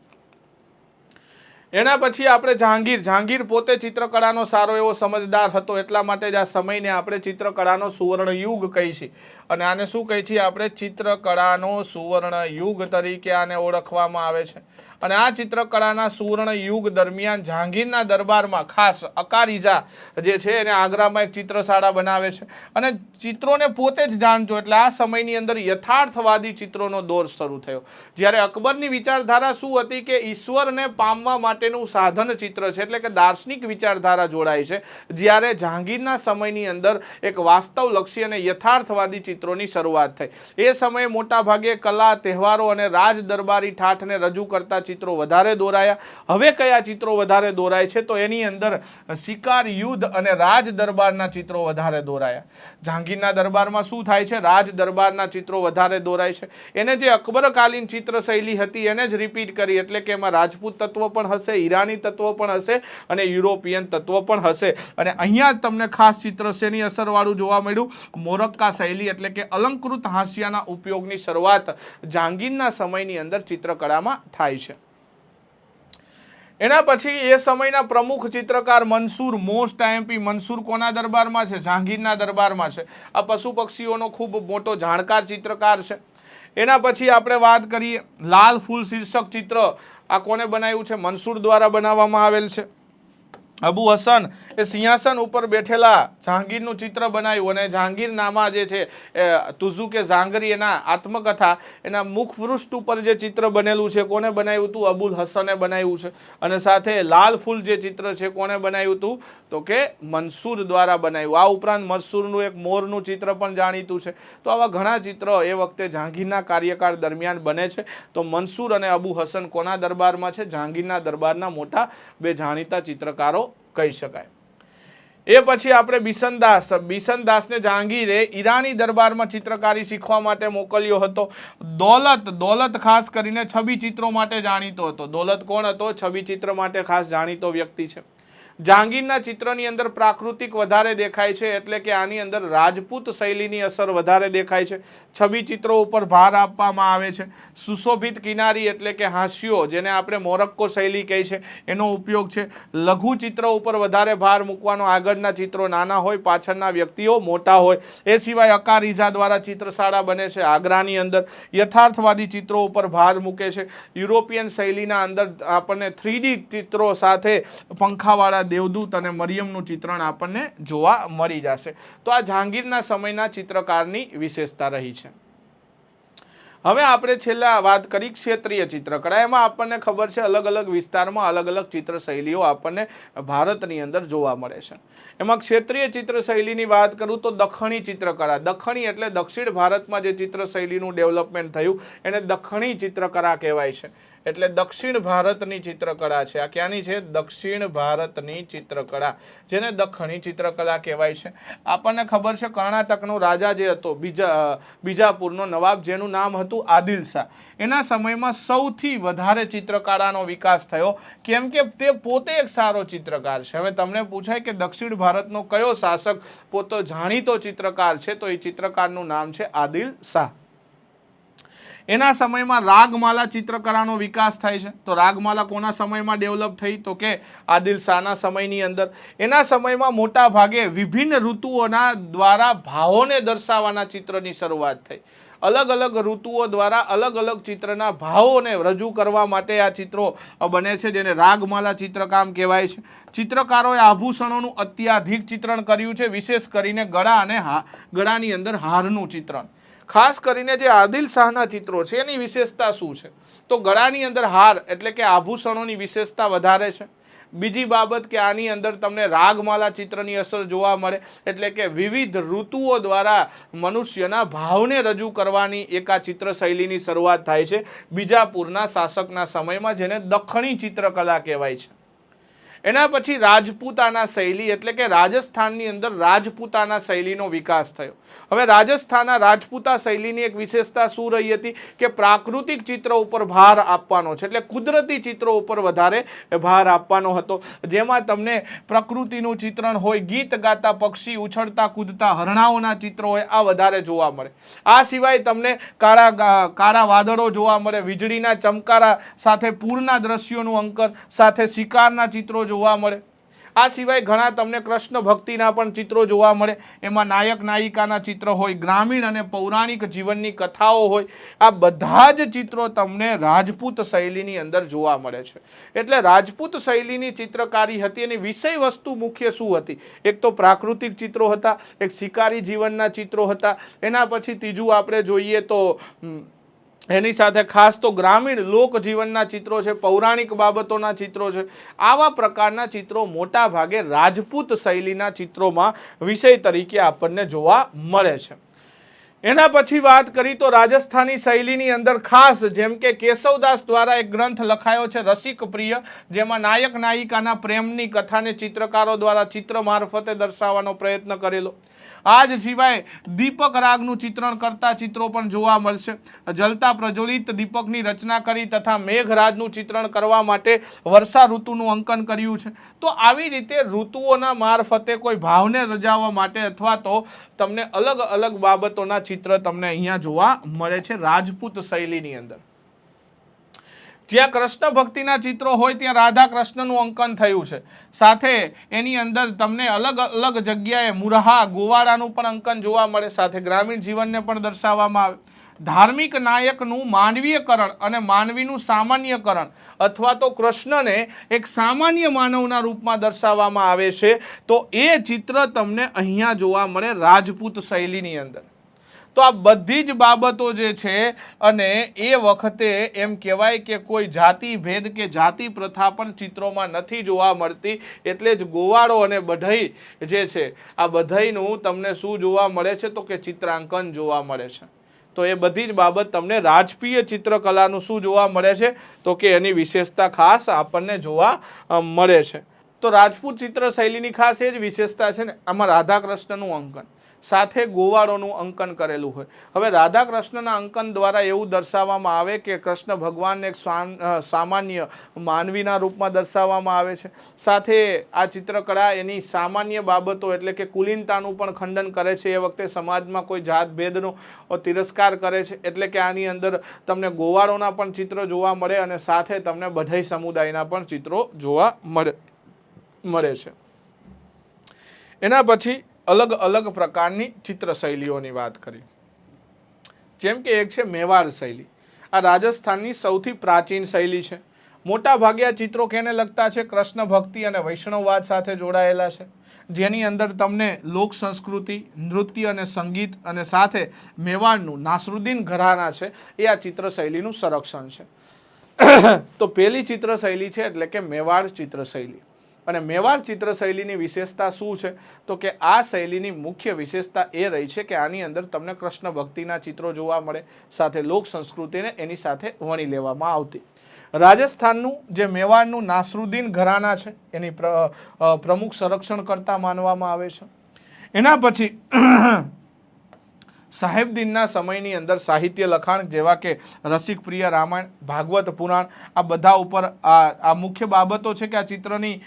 એના પછી આપણે જહાંગીર પોતે ચિત્રકળાનો સારો એવો સમજદાર હતો, એટલા માટે જ આ સમયને આપણે ચિત્રકળાનો સુવર્ણ યુગ કહી છીએ. અને આને શું કહી છીએ આપણે? ચિત્રકળાનો સુવર્ણ યુગ તરીકે આને ઓળખવામાં આવે છે. અને આ ચિત્રકળાના સુવર્ણ યુગ દરમિયાન જહાંગીરના દરબારમાં ખાસ અકારીજા જે છે એને આગ્રામાં એક ચિત્રશાળા બનાવે છે, અને ચિત્રોને પોતે જ જાણજો, એટલે આ સમયની અંદર યથાર્થવાદી ચિત્રોનો દોર શરૂ થયો. જ્યારે અકબરની વિચારધારા શું હતી કે ઈશ્વરને પામવા માટેનું સાધન ચિત્ર છે, એટલે કે દાર્શનિક વિચારધારા જોડાય છે. જ્યારે જહાંગીરના સમયની અંદર એક વાસ્તવલક્ષી અને યથાર્થવાદી ચિત્રોની શરૂઆત થઈ. એ સમયે મોટાભાગે કલા, તહેવારો અને રાજ દરબારી ઠાઠને રજૂ કરતા ચિત્રો વધારે દોરાયા. હવે કયા ચિત્રો વધારે દોરાય છે, તો એની અંદર શિકાર, યુદ્ધ અને રાજ દરબારના ચિત્રો વધારે દોરાયા. જહાંગીરના દરબારમાં શું થાય છે? રાજ દરબારના ચિત્રો વધારે દોરાય છે. એને જે અકબરકાલીન ચિત્ર શૈલી હતી એને જ રિપીટ કરી, એટલે કે એમાં રાજપૂત તત્વ પણ હશે, ઈરાની તત્વ પણ હશે, અને યુરોપિયન તત્વ પણ હશે. અને અહીંયા તમને ખાસ ચિત્ર શેની અસરવાળું જોવા મળ્યું? મોરક્કા શૈલી, એટલે કે અલંકૃત હાસ્યના ઉપયોગની શરૂઆત જહાંગીરના સમયની અંદર ચિત્રકળામાં થાય છે. એના પછી એ સમયના પ્રમુખ ચિત્રકાર મંસૂર, મોસ્ટ આઈએમપી મંસૂર કોના દરબારમાં છે? જહાંગીરના દરબારમાં છે. આ પશુ પક્ષીઓનો ખૂબ મોટો જાણકાર ચિત્રકાર છે. એના પછી આપણે વાત કરીએ લાલ ફૂલ શીર્ષક ચિત્ર, આ કોને બનાવ્યું છે? મંસૂર દ્વારા બનાવવામાં આવેલ છે. અબુ હસન એ સિંહાસન ઉપર બેઠેલા જહાંગીરનું ચિત્ર બનાવ્યું, અને જહાંગીરનામા જે છે તુઝુકે જાંગરી એના આત્મકથા, એના મુખપૃષ્ઠ ઉપર જે ચિત્ર બનેલું છે કોને બનાવ્યું હતું? અબુલ હસને બનાવ્યું છે. અને સાથે લાલ ફૂલ જે ચિત્ર છે કોને બનાવ્યું હતું? તો કે મંસૂર દ્વારા બનાવ્યું. આ ઉપરાંત મંસૂરનું એક મોરનું ચિત્ર પણ જાણીતું છે. તો આવા ઘણા ચિત્રો એ વખતે જહાંગીરના કાર્યકાળ દરમિયાન બને છે. તો મંસૂર અને અબુ હસન કોના દરબારમાં છે? જહાંગીરના દરબારના મોટા બે જાણીતા ચિત્રકારો કહી શકાય. એ પછી આપણે બિશનદાસને જહાંગીરે ઈરાની દરબારમાં ચિત્રકારી શીખવા માટે મોકલ્યો હતો. દૌલત ખાસ કરીને છબી ચિત્રો માટે જાણીતો હતો. દૌલત કોણ હતો? છબી ચિત્ર માટે ખાસ જાણીતો વ્યક્તિ છે. જહાંગીરના ચિત્રની અંદર પ્રાકૃતિક વધારે દેખાય છે, એટલે કે આની અંદર રાજપૂત શૈલીની અસર વધારે દેખાય છે. છબી ચિત્રો ઉપર ભાર આપવામાં આવે છે. સુશોભિત કિનારી, એટલે કે હાંસિયો, જેને આપણે મોરક્કો શૈલી કહે છે, એનો ઉપયોગ છે. લઘુ ચિત્ર ઉપર વધારે ભાર મૂકવાનો, આગળના ચિત્રો નાના હોય, પાછળના વ્યક્તિઓ મોટા હોય. એ સિવાય અકારીઝા દ્વારા ચિત્રશાળા બને છે આગ્રાની અંદર. યથાર્થવાદી ચિત્રો ઉપર ભાર મૂકે છે. યુરોપિયન શૈલીના અંદર આપણને 3D ચિત્રો સાથે પંખાવાળા દ્વારા દેવદૂત અને મરિયમનું ચિત્રણ આપણને જોવા મળી જશે. તો આ જહાંગીરના સમયના ચિત્રકારની વિશેષતા રહી છે. હવે આપણે છેલ્લા વાત કરી ક્ષેત્રીય ચિત્રકળા. એમાં આપણને ખબર છે અલગ અલગ વિસ્તારમાં અલગ અલગ ચિત્ર શૈલીઓ આપણને ભારતની અંદર જોવા મળે છે. એમાં ક્ષેત્રીય ચિત્ર શૈલીની વાત કરું તો દખણી ચિત્રકળા. દખણી એટલે દક્ષિણ ભારતમાં જે ચિત્ર શૈલીનું ડેવલપમેન્ટ થયું એને દખણી ચિત્રકળા કહેવાય છે. એટલે દક્ષિણ ભારતની ચિત્રકળા છે. આ ક્યાંની છે? દક્ષિણ ભારતની ચિત્રકળા, જેને દખણી ચિત્રકળા કહેવાય છે. આપણને ખબર છે કર્ણાટકનો રાજા જે હતો બીજાપુરનો નવાબ, જેનું નામ હતું આદિલ શાહ, એના સમયમાં સૌથી વધારે ચિત્રકળાનો વિકાસ થયો, કેમ કે તે પોતે એક સારો ચિત્રકાર છે. હવે તમને પૂછાય કે દક્ષિણ ભારતનો કયો શાસક પોતે જાણીતો ચિત્રકાર છે, તો એ ચિત્રકારનું નામ છે આદિલ શાહ. એના સમયમાં રાગમાલા ચિત્રકળાનો વિકાસ થાય છે. તો રાગમાલા કોના સમયમાં ડેવલપ થઈ? તો કે આદિલ શાહના સમયની અંદર. એના સમયમાં મોટા ભાગે વિભિન્ન ઋતુઓના દ્વારા ભાવોને દર્શાવવાના ચિત્રની શરૂઆત થઈ. અલગ અલગ ઋતુઓ દ્વારા અલગ અલગ ચિત્રના ભાવોને રજૂ કરવા માટે આ ચિત્રો બને છે, જેને રાગમાલા ચિત્રકામ કહેવાય છે. ચિત્રકારોએ આભૂષણોનું અત્યાધિક ચિત્રણ કર્યું છે, વિશેષ કરીને ગળા અને ગળાની અંદર હારનું ચિત્રણ. ખાસ કરીને જે આદિલ શાહના ચિત્રો છે એની વિશેષતા શું છે? તો ગળાની અંદર હાર એટલે કે આભૂષણોની વિશેષતા વધારે છે. બીજી બાબત કે આની અંદર તમને રાગમાલા ચિત્રની અસર જોવા મળે, એટલે કે વિવિધ ઋતુઓ દ્વારા મનુષ્યના ભાવને રજૂ કરવાની એક આ ચિત્ર શૈલીની શરૂઆત થાય છે બીજાપુરના શાસકના સમયમાં, જેને દખણી ચિત્રકલા કહેવાય છે. એના પછી રાજપૂતાના શૈલી એટલે કે રાજસ્થાનની અંદર રાજપૂતાના શૈલીનો વિકાસ થયો. હવે રાજસ્થાનના રાજપૂતા શૈલીની એક વિશેષતા શું રહી હતી કે પ્રાકૃતિક ચિત્રો ઉપર ભાર આપવાનો છે, એટલે કુદરતી ચિત્રો ઉપર વધારે ભાર આપવાનો હતો, જેમાં તમને પ્રકૃતિનું ચિત્રણ હોય, ગીત ગાતા પક્ષી, ઉછળતા કૂદતા હરણાઓના ચિત્રો હોય, આ વધારે જોવા મળે. આ સિવાય તમને કાળા વાદળો જોવા મળે, વીજળીના ચમકારા સાથે પૂરના દ્રશ્યોનું અંકન સાથે શિકારના ચિત્રો જોવા મળે. આ સિવાય ઘણા તમને કૃષ્ણ ભક્તિના પણ ચિત્રો જોવા મળે. એમાં નાયક નાયિકાના ચિત્ર હોય, ગ્રામીણ અને પૌરાણિક જીવનની કથાઓ હોય. આ બધા જ ચિત્રો તમને રાજપૂત શૈલીની અંદર જોવા મળે છે. એટલે રાજપૂત શૈલીની ચિત્રકારી હતી એની વિષય વસ્તુ મુખ્ય શું હતી? એક તો પ્રાકૃતિક ચિત્રો હતા, એક શિકારી જીવનના ચિત્રો હતા. એના પછી ત્રીજું આપણે જોઈએ તો એની સાથે ખાસ તો ગ્રામીણ લોકજીવનના ચિત્રો છે, પૌરાણિક બાબતોના ચિત્રો છે. આવા પ્રકારના ચિત્રો મોટા ભાગે રાજપૂત શૈલીના ચિત્રોમાં વિષય તરીકે આપણને જોવા મળે છે. એના પછી વાત કરી તો રાજસ્થાની શૈલીની અંદર ખાસ જેમ કે કેશવદાસ દ્વારા એક ગ્રંથ લખાયો છે રસિક પ્રિય, જેમાં નાયક નાયિકાના પ્રેમની કથાને ચિત્રકારો દ્વારા ચિત્ર મારફતે દર્શાવવાનો પ્રયત્ન કરેલો. આ જ સિવાય દીપક રાગનું ચિત્રણ કરતા ચિત્રો પણ જોવા મળશે. જલતા પ્રજ્વલિત દીપકની રચના કરી તથા મેઘરાજનું ચિત્રણ કરવા માટે વર્ષા ઋતુનું અંકન કર્યું છે. તો આવી રીતે ઋતુઓના મારફતે કોઈ ભાવને રજાવવા માટે અથવા તો તમને અલગ અલગ બાબતોના ચિત્ર તમને અહીંયા જોવા મળે છે રાજપૂત શૈલીની અંદર. જ્યાં કૃષ્ણ ભક્તિના ચિત્રો હોય ત્યાં રાધા કૃષ્ણનું અંકન થયું છે. સાથે એની અંદર તમને અલગ અલગ જગ્યાએ મુરહા ગોવાળાનું પણ અંકન જોવા મળે. સાથે ગ્રામીણ જીવનને પણ દર્શાવવામાં આવે. ધાર્મિક નાયકનું માનવીયકરણ અને માનવીનું સામાન્યકરણ અથવા તો કૃષ્ણને એક સામાન્ય માનવના રૂપમાં દર્શાવવામાં આવે છે. તો એ ચિત્ર તમને અહીંયા જોવા મળે રાજપૂત શૈલીની અંદર. તો આ બધી જ બાબતો જે છે અને એ વખતે એમ કહેવાય કે કોઈ જાતિ ભેદ કે જાતિ પ્રથા પણ ચિત્રોમાં નથી જોવા મળતી. એટલે જ ગોવાળો અને બઢઈ જે છે આ બધાયનું તમને શું જોવા મળે છે? તો કે ચિત્રાંકન જોવા મળે છે. તો એ બધી જ બાબત તમને રાજકીય ચિત્રકલાનું શું જોવા મળે છે? તો કે એની વિશેષતા ખાસ આપણને જોવા મળે છે. તો રાજપૂત ચિત્ર શૈલીની ખાસ એ જ વિશેષતા છે ને, આમાં રાધા કૃષ્ણનું અંકન સાથે ગોવાળોનું અંકન કરેલું હોય. હવે રાધા કૃષ્ણના અંકન દ્વારા એવું દર્શાવવામાં આવે કે કૃષ્ણ ભગવાનને એક સામાન્ય માનવીના રૂપમાં દર્શાવવામાં આવે છે. સાથે આ ચિત્રકળા એની સામાન્ય બાબતો એટલે કે કુલીનતાનું પણ ખંડન કરે છે. એ વખતે સમાજમાં કોઈ જાત ભેદનો તિરસ્કાર કરે છે. એટલે કે આની અંદર તમને ગોવાળોના પણ ચિત્ર જોવા મળે અને સાથે તમને બઢઈ સમુદાયના પણ ચિત્રો જોવા મળે છે. એના પછી અલગ અલગ પ્રકારની ચિત્ર શૈલીઓની વાત કરી. જેમ કે એક છે મેવાડ શૈલી. આ રાજસ્થાનની સૌથી પ્રાચીન શૈલી છે. મોટા ભાગે આ ચિત્રો કેને લગતા છે? કૃષ્ણ ભક્તિ અને વૈષ્ણવવાદ સાથે જોડાયેલા છે, જેની અંદર તમને લોક સંસ્કૃતિ, નૃત્ય અને સંગીત અને સાથે મેવાડનું નાસરુદ્દીન ઘરાના છે એ આ ચિત્ર શૈલીનું સંરક્ષણ છે. તો પહેલી ચિત્ર શૈલી છે એટલે કે મેવાડ ચિત્ર શૈલી. અને મેવાડ ચિત્ર શૈલીની વિશેષતા શું છે? તો કે આ શૈલીની મુખ્ય વિશેષતા એ રહી છે કે આની અંદર તમને કૃષ્ણ ભક્તિના ચિત્રો જોવા મળે, સાથે લોક સંસ્કૃતિને એની સાથે વણી લેવામાં આવતી. રાજસ્થાનનું જે મેવાડનું નાસરુદ્દીન ઘરાના છે એની પ્રમુખ સંરક્ષણકર્તા માનવામાં આવે છે. એના પછી સાહેબદીનના સમયની અંદર સાહિત્ય લખાણ જેવા કે રસિકપ્રિય રામાયણ, ભાગવત પુરાણ, આ બધા ઉપર આ મુખ્ય બાબતો છે કે આ ચિત્રની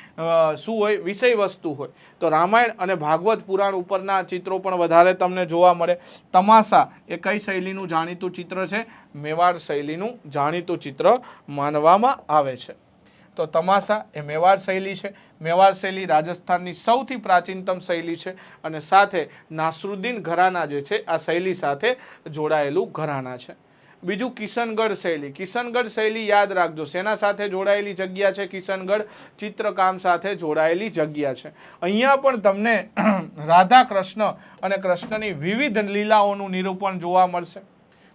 શું હોય, વિષય વસ્તુ હોય. તો રામાયણ અને ભાગવત પુરાણ ઉપરના ચિત્રો પણ વધારે તમને જોવા મળે. તમાશા એ કઈ શૈલીનું જાણીતું ચિત્ર છે? મેવાડ શૈલીનું જાણીતું ચિત્ર માનવામાં આવે છે. તો તમાશા એ મેવાડ શૈલી છે. મેવાડ શૈલી રાજસ્થાનની સૌથી પ્રાચીનતમ શૈલી છે અને સાથે નાસરુદ્દીન ઘરાના જે છે આ શૈલી સાથે જોડાયેલું ઘરાના છે. બીજું કિશનગઢ શૈલી. કિશનગઢ શૈલી યાદ રાખજો, શેના સાથે જોડાયેલી જગ્યા છે? કિશનગઢ ચિત્રકામ સાથે જોડાયેલી જગ્યા છે. અહીંયા પણ તમને રાધા કૃષ્ણ અને કૃષ્ણની વિવિધ લીલાઓનું નિરૂપણ જોવા મળશે.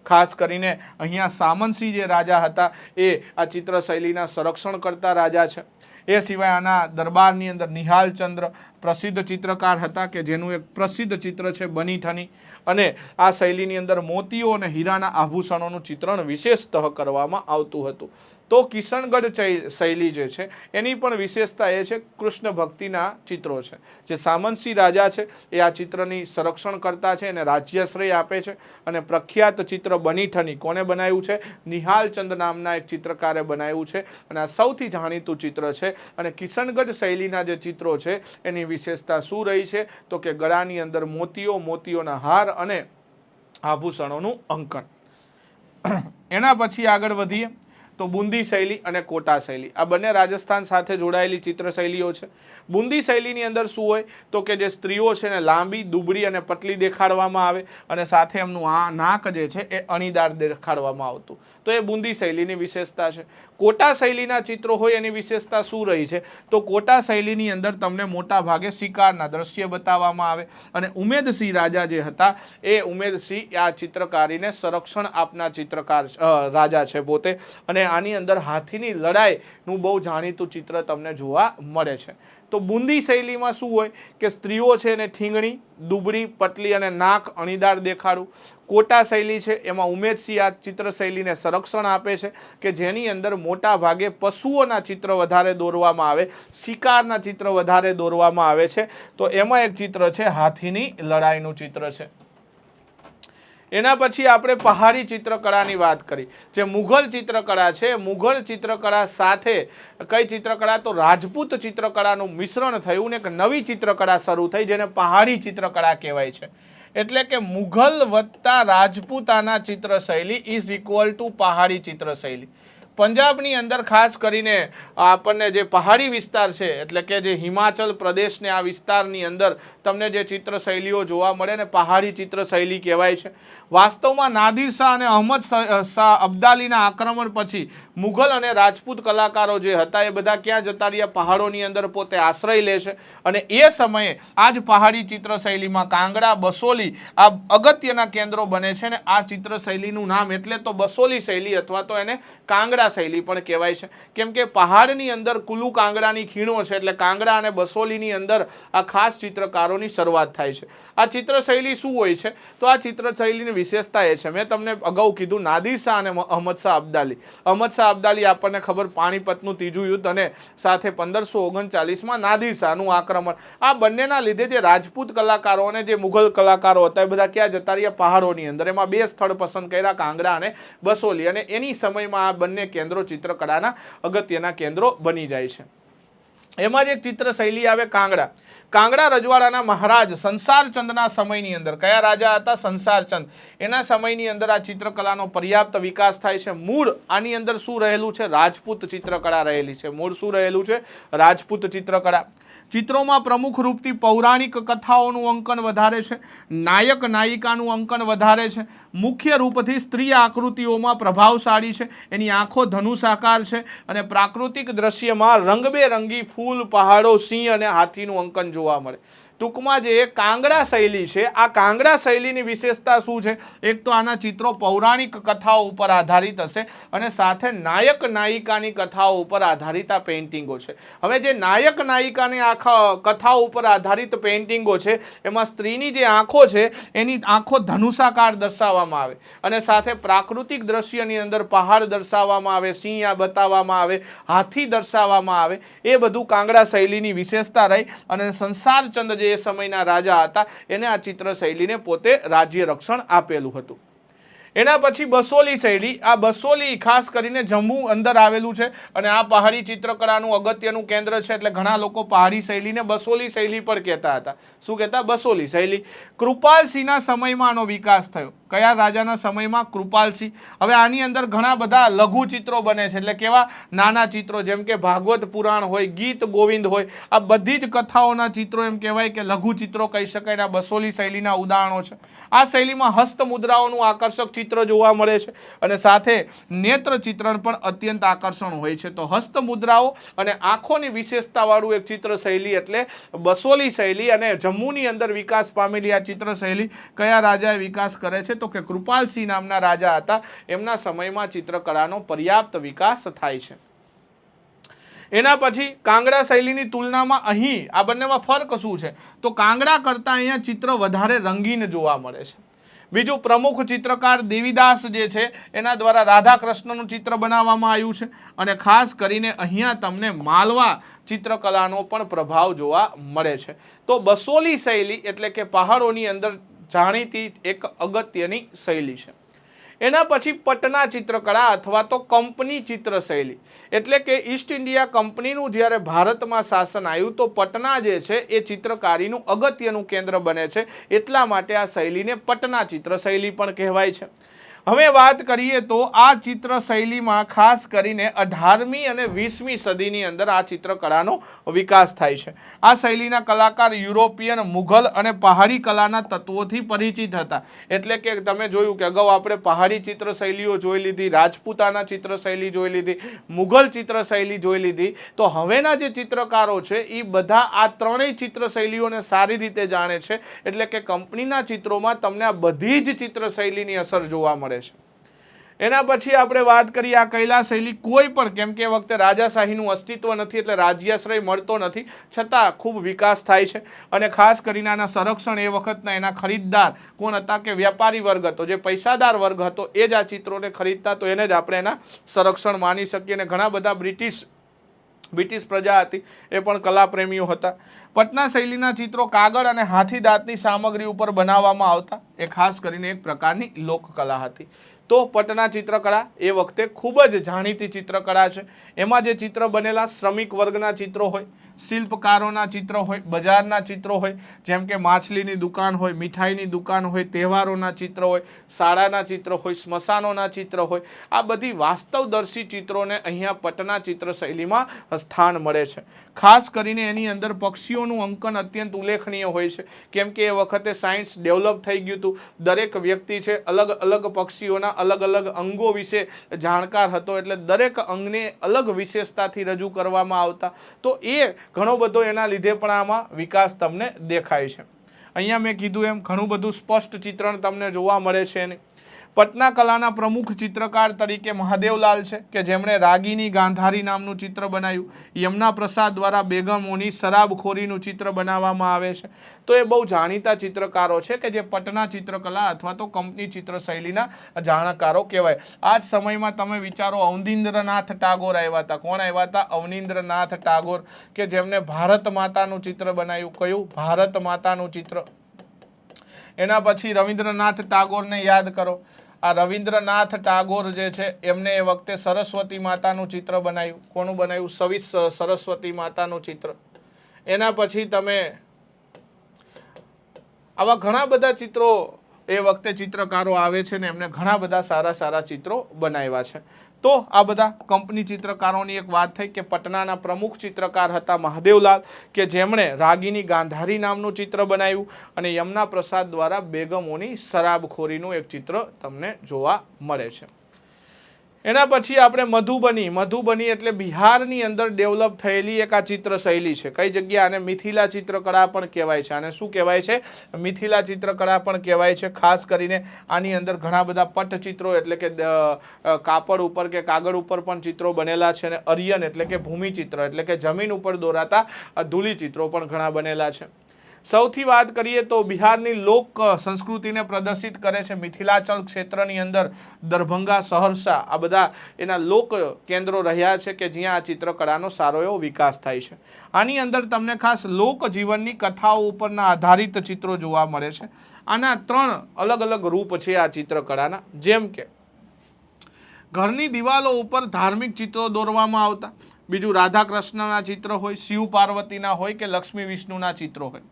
ખાસ કરીને અહીંયા સામંતસિંહ જે રાજા હતા એ આ ચિત્ર શૈલીના સંરક્ષણ કરતા રાજા છે. એ સિવાય આના દરબારની અંદર નિહાલચંદ્ર પ્રસિદ્ધ ચિત્રકાર હતા કે જેનું એક પ્રસિદ્ધ ચિત્ર છે બનીઠની, અને આ શૈલીની અંદર મોતીઓ અને હીરાના આભૂષણોનું ચિત્રણ વિશેષતઃ કરવામાં આવતું હતું. તો કિશનગઢ શૈલી જે છે એની પણ વિશેષતા એ છે કૃષ્ણ ભક્તિના ચિત્રો છે. જે સામંતસિંહ રાજા છે એ આ ચિત્રની સંરક્ષણ કરતા છે અને રાજ્યાશ્રય આપે છે. અને પ્રખ્યાત ચિત્ર બનીઠની કોને બનાવ્યું છે? નિહાલચંદ નામના એક ચિત્રકારે બનાવ્યું છે અને આ સૌથી જાણીતું ચિત્ર છે. અને કિશનગઢ શૈલીના જે ચિત્રો છે એની વિશેષતા શું રહી છે? તો કે ગળાની અંદર મોતીઓ, મોતીઓના હાર અને આભૂષણોનું અંકન. એના પછી આગળ વધીએ તો બુંદી શૈલી અને કોટા શૈલી, આ બંને રાજસ્થાન સાથે જોડાયેલી ચિત્ર શૈલીઓ છે. બુંદી શૈલીની અંદર શું હોય? તો કે જે સ્ત્રીઓ છે ને લાંબી, દુબળી અને પતલી દેખાડવામાં આવે અને સાથે એમનું આ નાક જે છે એ અણીદાર દેખાડવામાં આવતું. તો એ બુંદી શૈલીની વિશેષતા છે. કોટા શૈલીના ચિત્રો હોય એની વિશેષતા શું રહી છે? તો કોટા શૈલીની અંદર તમને મોટા ભાગે શિકારના દ્રશ્ય બતાવવામાં આવે અને ઉમેદસિંહ રાજા જે હતા એ ઉમેદસિંહ આ ચિત્રકારીને સંરક્ષણ આપનાર ચિત્રકાર રાજા છે પોતે. અને આની અંદર હાથીની લડાઈનું બહુ જાણીતું ચિત્ર તમને જોવા મળે છે. તો બુંદી શૈલીમાં શું હોય કે સ્ત્રીઓ છે એને ઠીંગણી, દુબળી, પતલી અને નાક અણીદાર દેખાડું. કોટા શૈલી છે એમાં ઉમેદસિંહ આ ચિત્ર શૈલીને સંરક્ષણ આપે છે કે જેની અંદર મોટા ભાગે પશુઓના ચિત્ર વધારે દોરવામાં આવે, શિકારના ચિત્ર વધારે દોરવામાં આવે છે. તો એમાં એક ચિત્ર છે હાથીની લડાઈનું ચિત્ર છે. એના પછી આપણે પહાડી ચિત્રકળાની વાત કરી. જે મુઘલ ચિત્રકળા છે, મુઘલ ચિત્રકળા સાથે કઈ ચિત્રકળા? તો રાજપૂત ચિત્રકળાનું મિશ્રણ થયું ને એક નવી ચિત્રકળા શરૂ થઈ જેને પહાડી ચિત્રકળા કહેવાય છે. એટલે કે મુઘલ વત્તા રાજપૂતાના ચિત્ર શૈલી ઇઝ ઇક્વલ ટુ પહાડી ચિત્ર શૈલી. પંજાબની અંદર ખાસ કરીને આપણને જે પહાડી વિસ્તાર છે એટલે કે જે હિમાચલ પ્રદેશને આ વિસ્તારની અંદર તમને જે ચિત્ર શૈલીઓ જોવા મળે ને પહાડી ચિત્ર શૈલી કહેવાય છે. વાસ્તવમાં નાદિર શાહ અને અહમદ શાહ અબ્દાલીના આક્રમણ પછી મુઘલ અને રાજપૂત કલાકારો જે હતા એ બધા ક્યાં જતા રહ્યા? પહાડોની અંદર પોતે આશ્રય લે છે. અને એ સમયે આ જ પહાડી ચિત્ર શૈલીમાં કાંગડા, બસોલી આ અગત્યના કેન્દ્રો બને છે. ને આ ચિત્ર શૈલીનું નામ એટલે તો બસોલી શૈલી અથવા તો એને કાંગડા શૈલી પણ કહેવાય છે. કેમ કે પહાડની અંદર કુલુ કાંગડાની ખીણો છે એટલે કાંગડા અને બસોલીની અંદર આ ખાસ ચિત્રકારોની શરૂઆત થાય છે. આ ચિત્ર શૈલી શું હોય છે? તો આ ચિત્ર શૈલીની વિશેષતા એ છે, મેં તમને અગાઉ કીધું, નાદિર શાહ અને અહમદ શાહ અબ્દાલી. અહમદ શાહ અબ્દાલી આપણને ખબર, પાણીપતનું ત્રીજું યુદ્ધ અને સાથે 1539માં નાદિર શાહનું આક્રમણ. આ બંનેના લીધે જે રાજપૂત કલાકારો અને જે મુઘલ કલાકારો હતા એ બધા ક્યાં જતા રહ્યા? પહાડોની અંદર. એમાં બે સ્થળ પસંદ કર્યા, કાંગડા અને બસોલી. અને એની સમયમાં આ બંને કેન્દ્રો ચિત્રકળાના અગત્યના કેન્દ્રો બની જાય છે. એમાં જ એક ચિત્ર શૈલી આવે કાંગડા. કાંગડા રજવાડાના મહારાજ સંસારચંદના સમયની અંદર, કયા રાજા હતા? સંસારચંદ. એના સમયની અંદર આ ચિત્રકલાનો પર્યાપ્ત વિકાસ થાય છે. મૂળ આની અંદર શું રહેલું છે? રાજપૂત ચિત્રકળા રહેલી છે. મૂળ શું રહેલું છે? રાજપૂત ચિત્રકળા. ચિત્રોમાં પ્રમુખ રૂપથી પૌરાણિક કથાઓનું અંકન વધારે છે. નાયક નાયિકાનું અંકન વધારે છે. મુખ્ય રૂપથી સ્ત્રી આકૃતિઓમાં પ્રભાવશાળી છે. એની આંખો ધનુષાકાર છે અને પ્રાકૃતિક દ્રશ્યમાં રંગબેરંગી ફૂલ, પહાડો, સિંહ અને હાથીનું અંકન જોવા મળે. ટૂંકમાં જે કાંગડા શૈલી છે, આ કાંગડા શૈલીની વિશેષતા શું છે? એક તો આના ચિત્રો પૌરાણિક કથાઓ ઉપર આધારિત હશે અને સાથે નાયક નાયિકાની કથાઓ ઉપર આધારિત આ પેઇન્ટિંગો છે. હવે જે નાયક નાયિકાની કથાઓ ઉપર આધારિત પેઇન્ટિંગો છે, એમાં સ્ત્રીની જે આંખો છે એની આંખો ધનુષાકાર દર્શાવવામાં આવે અને સાથે પ્રાકૃતિક દ્રશ્યની અંદર પહાડ દર્શાવવામાં આવે, સિંહ બતાવવામાં આવે, હાથી દર્શાવવામાં આવે. એ બધું કાંગડા શૈલીની વિશેષતા રહી અને સંસારચંદ જે એ સમયના રાજા હતા એને આ ચિત્ર શૈલીને પોતે રાજ્ય રક્ષણ આપેલું હતું. એના પછી બસોલી શૈલી. આ બસોલી ખાસ કરીને જમ્મુ અંદર આવેલું છે અને આ પહાડી ચિત્રકળાનું અગત્યનું કેન્દ્ર છે, એટલે ઘણા લોકો પહાડી શૈલીને બસોલી શૈલી પણ કહેતા હતા. શું કહેતા? બસોલી શૈલી. કૃપાલસિંહના સમયમાં આનો વિકાસ થયો. કયા રાજાના સમયમાં? કૃપાલસિંહ. હવે આની અંદર ઘણા બધા લઘુ ચિત્રો બને છે, એટલે કેવા? નાના ચિત્રો, જેમ કે ભાગવત પુરાણ હોય, ગીત ગોવિંદ હોય, આ બધી જ કથાઓના ચિત્રો એમ કહેવાય કે લઘુ ચિત્રો કહી શકાય. આ બસોલી શૈલીના ઉદાહરણો છે. આ શૈલીમાં હસ્તમુદ્રાઓનું આકર્ષક ચિત્ર જોવા મળે છે અને સાથે નેત્ર ચિત્રણ પણ અત્યંત આકર્ષણ હોય છે. તો હસ્તમુદ્રાઓ અને આંખોની વિશેષતાવાળું એક ચિત્ર શૈલી એટલે બસોલી શૈલી. અને જમ્મુની અંદર વિકાસ પામેલી આ ચિત્ર શૈલી કયા રાજાએ વિકાસ કરે છે? તો કે કૃપાલસિંહ નામના રાજા હતા. એમના સમયમાં ચિત્રકળાનો પર્યાપ્ત વિકાસ થાય છે. એના પછી કાંગડા શૈલીની તુલનામાં અહીં આ બંનેમાં ફરક શું છે? તો કાંગડા કરતાં અહીંયા ચિત્ર વધારે રંગીન જોવા મળે છે. બીજું, પ્રમુખ ચિત્રકાર દેવીદાસ જે છે એના દ્વારા રાધા કૃષ્ણનું ચિત્ર બનાવવામાં આવ્યું છે અને ખાસ કરીને અહીંયા તમને માલવા ચિત્રકલાનો પણ પ્રભાવ જોવા મળે છે. તો બસોલી શૈલી એટલે કે પહાડોની અંદર જાણીતી એક અગત્યની શૈલી છે. એના પછી પટના ચિત્રકળા અથવા તો કંપની ચિત્ર શૈલી એટલે કે ઈસ્ટ ઇન્ડિયા કંપનીનું જ્યારે ભારતમાં શાસન આવ્યું તો પટના જે છે એ ચિત્રકારીનું અગત્યનું કેન્દ્ર બને છે. એટલા માટે આ શૈલીને પટના ચિત્ર શૈલી પણ કહેવાય છે. હવે વાત કરીએ તો આ ચિત્ર શૈલીમાં ખાસ કરીને 18મી અને 20મી સદીની અંદર આ ચિત્રકળાનો વિકાસ થાય છે. આ શૈલીના કલાકાર યુરોપિયન, મુઘલ અને પહાડી કલાના તત્વોથી પરિચિત હતા. એટલે કે તમે જોયું કે અગાઉ આપણે પહાડી ચિત્ર શૈલીઓ જોઈ લીધી, રાજપૂતાના ચિત્ર શૈલી જોઈ લીધી, મુઘલ ચિત્ર શૈલી જોઈ લીધી. તો હવેના જે ચિત્રકારો છે એ બધા આ ત્રણેય ચિત્ર શૈલીઓને સારી રીતે જાણે છે. એટલે કે કંપનીના ચિત્રોમાં તમને આ બધી જ ચિત્ર શૈલીની અસર જોવા મળે. એના પછી આપણે વાત કરીએ આ કૈલાસ શૈલી. કોઈ પણ, કેમ કે વખતે રાજાશાહીનું અસ્તિત્વ નથી એટલે રાજ્યાશ્રય મળતો નથી, છતાં ખૂબ વિકાસ થાય છે અને ખાસ કરીને આના સંરક્ષણ એ વખતના એના ખરીદદાર કોણ હતા? કે વ્યાપારી વર્ગ હતો, જે પૈસાદાર વર્ગ હતો એ જ આ ચિત્રોને ખરીદતા. તો એને જ આપણે એના સંરક્ષણ માની શકીએ. અને ઘણા બધા બ્રિટિશ પ્રજા હતી એ પણ કલાપ્રેમીઓ હતા. પટના શૈલીના ચિત્રો કાગળ અને હાથી દાંતની સામગ્રી ઉપર બનાવવામાં આવતા. એ ખાસ કરીને એક પ્રકારની લોકકલા હતી. તો પટના ચિત્રકળા એ વખતે ખૂબ જ જાણીતી ચિત્રકળા છે. એમાં જે ચિત્ર બનેલા શ્રમિક વર્ગના ચિત્રો હોય, શિલ્પકારોના ચિત્રો હોય, બજારના ચિત્રો હોય, જેમ કે માછલીની દુકાન હોય, મીઠાઈની દુકાન હોય, તહેવારોના ચિત્ર હોય, શાળાના ચિત્ર હોય, સ્મશાનોના ચિત્ર હોય, આ બધી વાસ્તવદર્શી ચિત્રોને અહીંયા પટના ચિત્ર શૈલીમાં સ્થાન મળે છે. ખાસ કરીને એની અંદર પક્ષીઓનું અંકન અત્યંત ઉલ્લેખનીય હોય છે, કેમ કે એ વખતે સાયન્સ ડેવલપ થઈ ગયું હતું. દરેક વ્યક્તિ છે અલગ અલગ પક્ષીઓના અલગ અલગ અંગો વિશે જાણકાર હતો, એટલે દરેક અંગને અલગ વિશેષતાથી રજૂ કરવામાં આવતા. તો એ ઘણો બધો એના લીધે પણ આમાં વિકાસ તમને દેખાય છે. અહીંયા મેં કીધું એમ ઘણું બધું સ્પષ્ટ ચિત્રણ તમને જોવા મળે છે. પટના કલાના પ્રમુખ ચિત્રકાર તરીકે મહાદેવલાલ છે કે જેમણે રાગીની ગાંધારી નામનું ચિત્ર બનાવ્યું. યમુના પ્રસાદ દ્વારા બેગમોની શરાબખોરીનું ચિત્ર બનાવવામાં આવે છે. તો એ બહુ જાણીતા ચિત્રકારો છે કે જે પટના ચિત્રકલા અથવા તો કંપની ચિત્ર શૈલીના જાણકારો કહેવાય. આ જ સમયમાં તમે વિચારો, અવનીન્દ્રનાથ ટાગોર આવ્યા હતા. કોણ આવ્યા હતા? અવનીન્દ્રનાથ ટાગોર, કે જેમને ભારત માતાનું ચિત્ર બનાવ્યું. કયું? ભારત માતાનું ચિત્ર. એના પછી રવિન્દ્રનાથ ટાગોરને યાદ કરો. આ રવિન્દ્રનાથ ટાગોર જે છે એમને એ વખતે સરસ્વતી માતાનું ચિત્ર બનાવ્યું. કોનું બનાવ્યું? સરસ્વતી માતાનું ચિત્ર. એના પછી તમે આવા ઘણા બધા ચિત્રો એ વખતે ચિત્રકારો આવે છે ને એમને ઘણા બધા સારા સારા ચિત્રો બનાવ્યા છે. તો આ બધા કંપની ચિત્રકારોની એક વાત થઈ કે પટનાના પ્રમુખ ચિત્રકાર હતા મહાદેવલાલ, કે જેમણે રાગીની ગાંધારી નામનું ચિત્ર બનાવ્યું અને યમુના પ્રસાદ દ્વારા બેગમોની શરાબખોરીનું એક ચિત્ર તમને જોવા મળે છે. એના પછી આપણે મધુબની એટલે બિહારની અંદર ડેવલપ થયેલી એક આ ચિત્ર શૈલી છે. કઈ જગ્યા? આને મિથિલા ચિત્રકળા પણ કહેવાય છે. આને શું કહેવાય છે? મિથિલા ચિત્રકળા પણ કહેવાય છે. ખાસ કરીને આની અંદર ઘણા બધા પટચિત્રો એટલે કે કાપડ ઉપર કે કાગળ ઉપર પણ ચિત્રો બનેલા છે. અને અરિયન એટલે કે ભૂમિચિત્ર એટલે કે જમીન ઉપર દોરાતા ધૂલી ચિત્રો પણ ઘણા બનેલા છે. સૌથી વાત કરીએ તો બિહારની લોક સંસ્કૃતિને પ્રદર્શિત કરે છે. મિથિલાચલ ક્ષેત્રની અંદર દરભંગા, સહરસા આ બધા એના લોક કેન્દ્રો રહ્યા છે કે જ્યાં આ ચિત્રકળાનો સારો એવો વિકાસ થાય છે. આની અંદર તમને ખાસ લોકજીવનની કથાઓ ઉપરના આધારિત ચિત્રો જોવા મળે છે. આના 3 અલગ અલગ રૂપ છે આ ચિત્રકળાના. જેમ કે ઘરની દિવાલો ઉપર ધાર્મિક ચિત્રો દોરવામાં આવતા. બીજું રાધા કૃષ્ણના ચિત્ર હોય, શિવ પાર્વતીના હોય કે લક્ષ્મી વિષ્ણુના ચિત્રો હોય.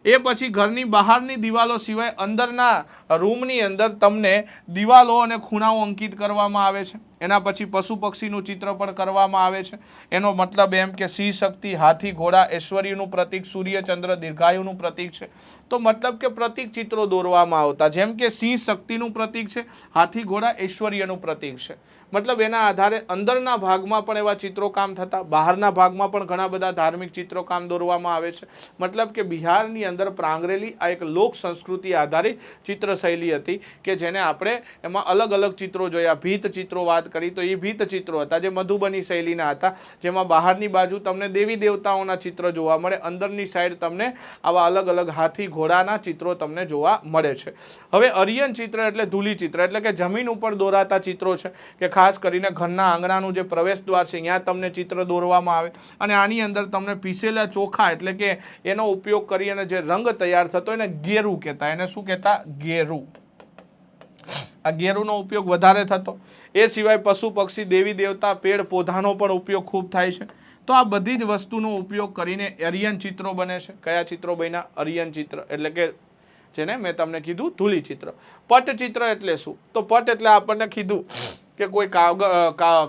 એ પછી ઘરની બહારની દિવાલો સિવાય અંદરના રૂમની અંદર તમને દિવાલો અને ખૂણાઓ અંકિત કરવામાં આવે છે. એના પછી પશુ પક્ષીનું ચિત્ર પણ કરવામાં આવે છે. એનો મતલબ એમ કે સિંહ શક્તિ, હાથી, ઘોડા, ઐશ્વર્યનું પ્રતીક, સૂર્ય, ચંદ્ર, દીર્ઘાયુનું પ્રતીક છે. તો મતલબ કે પ્રતીક ચિત્રો દોરવામાં આવતા. જેમ કે સિંહ શક્તિનું પ્રતીક છે, હાથી, ઘોડા ઐશ્વર્યનું પ્રતીક છે. મતલબ એના આધારે અંદરના ભાગમાં પણ એવા ચિત્રો કામ થતા, બહારના ભાગમાં પણ ઘણા બધા ધાર્મિક ચિત્રો કામ દોરવામાં આવે છે. મતલબ કે બિહારની અંદર પ્રાંગરેલી આ એક લોક સંસ્કૃતિ આધારિત ચિત્ર શૈલી હતી કે જેને આપણે એમાં અલગ અલગ ચિત્રો જોયા. ભીત ચિત્રો વાત કરી તો એ ભીત ચિત્રો હતા જે મધુબની શૈલીના હતા, જેમાં બહારની બાજુ તમને દેવી દેવતાઓના ચિત્ર જોવા મળે, અંદરની સાઈડ તમને આવા અલગ અલગ હાથી ઘોડાના ચિત્રો તમને જોવા મળે છે. હવે અરિયન ચિત્ર એટલે ધૂલી ચિત્ર એટલે કે જમીન ઉપર દોરાતા ચિત્રો છે કે ખાસ કરીને ઘરના આંગણાનું જે પ્રવેશ દ્વાર છે ત્યાં તમને ચિત્ર દોરવામાં આવે. અને આની અંદર તમને પીસેલા ચોખા એટલે કે એનો ઉપયોગ કરી અને જે રંગ તૈયાર થતો એને ગેરુ કહેતા. એને શું કહેતા? ગેરુ. આ ગેરુનો ઉપયોગ વધારે થતો. એ સિવાય પશુ પક્ષી, દેવી દેવતા, પેડ પૌધાનો પણ ઉપયોગ ખૂબ થાય છે. તો આ બધી જ વસ્તુનો ઉપયોગ કરીને અરિયન ચિત્રો બને છે. કયા ચિત્રો બન્યા? અરિયન ચિત્ર એટલે કે જેને મેં તમને કીધું ધૂલી ચિત્ર. પટચિત્ર એટલે શું? તો પટ એટલે આપણને કીધું કે કોઈ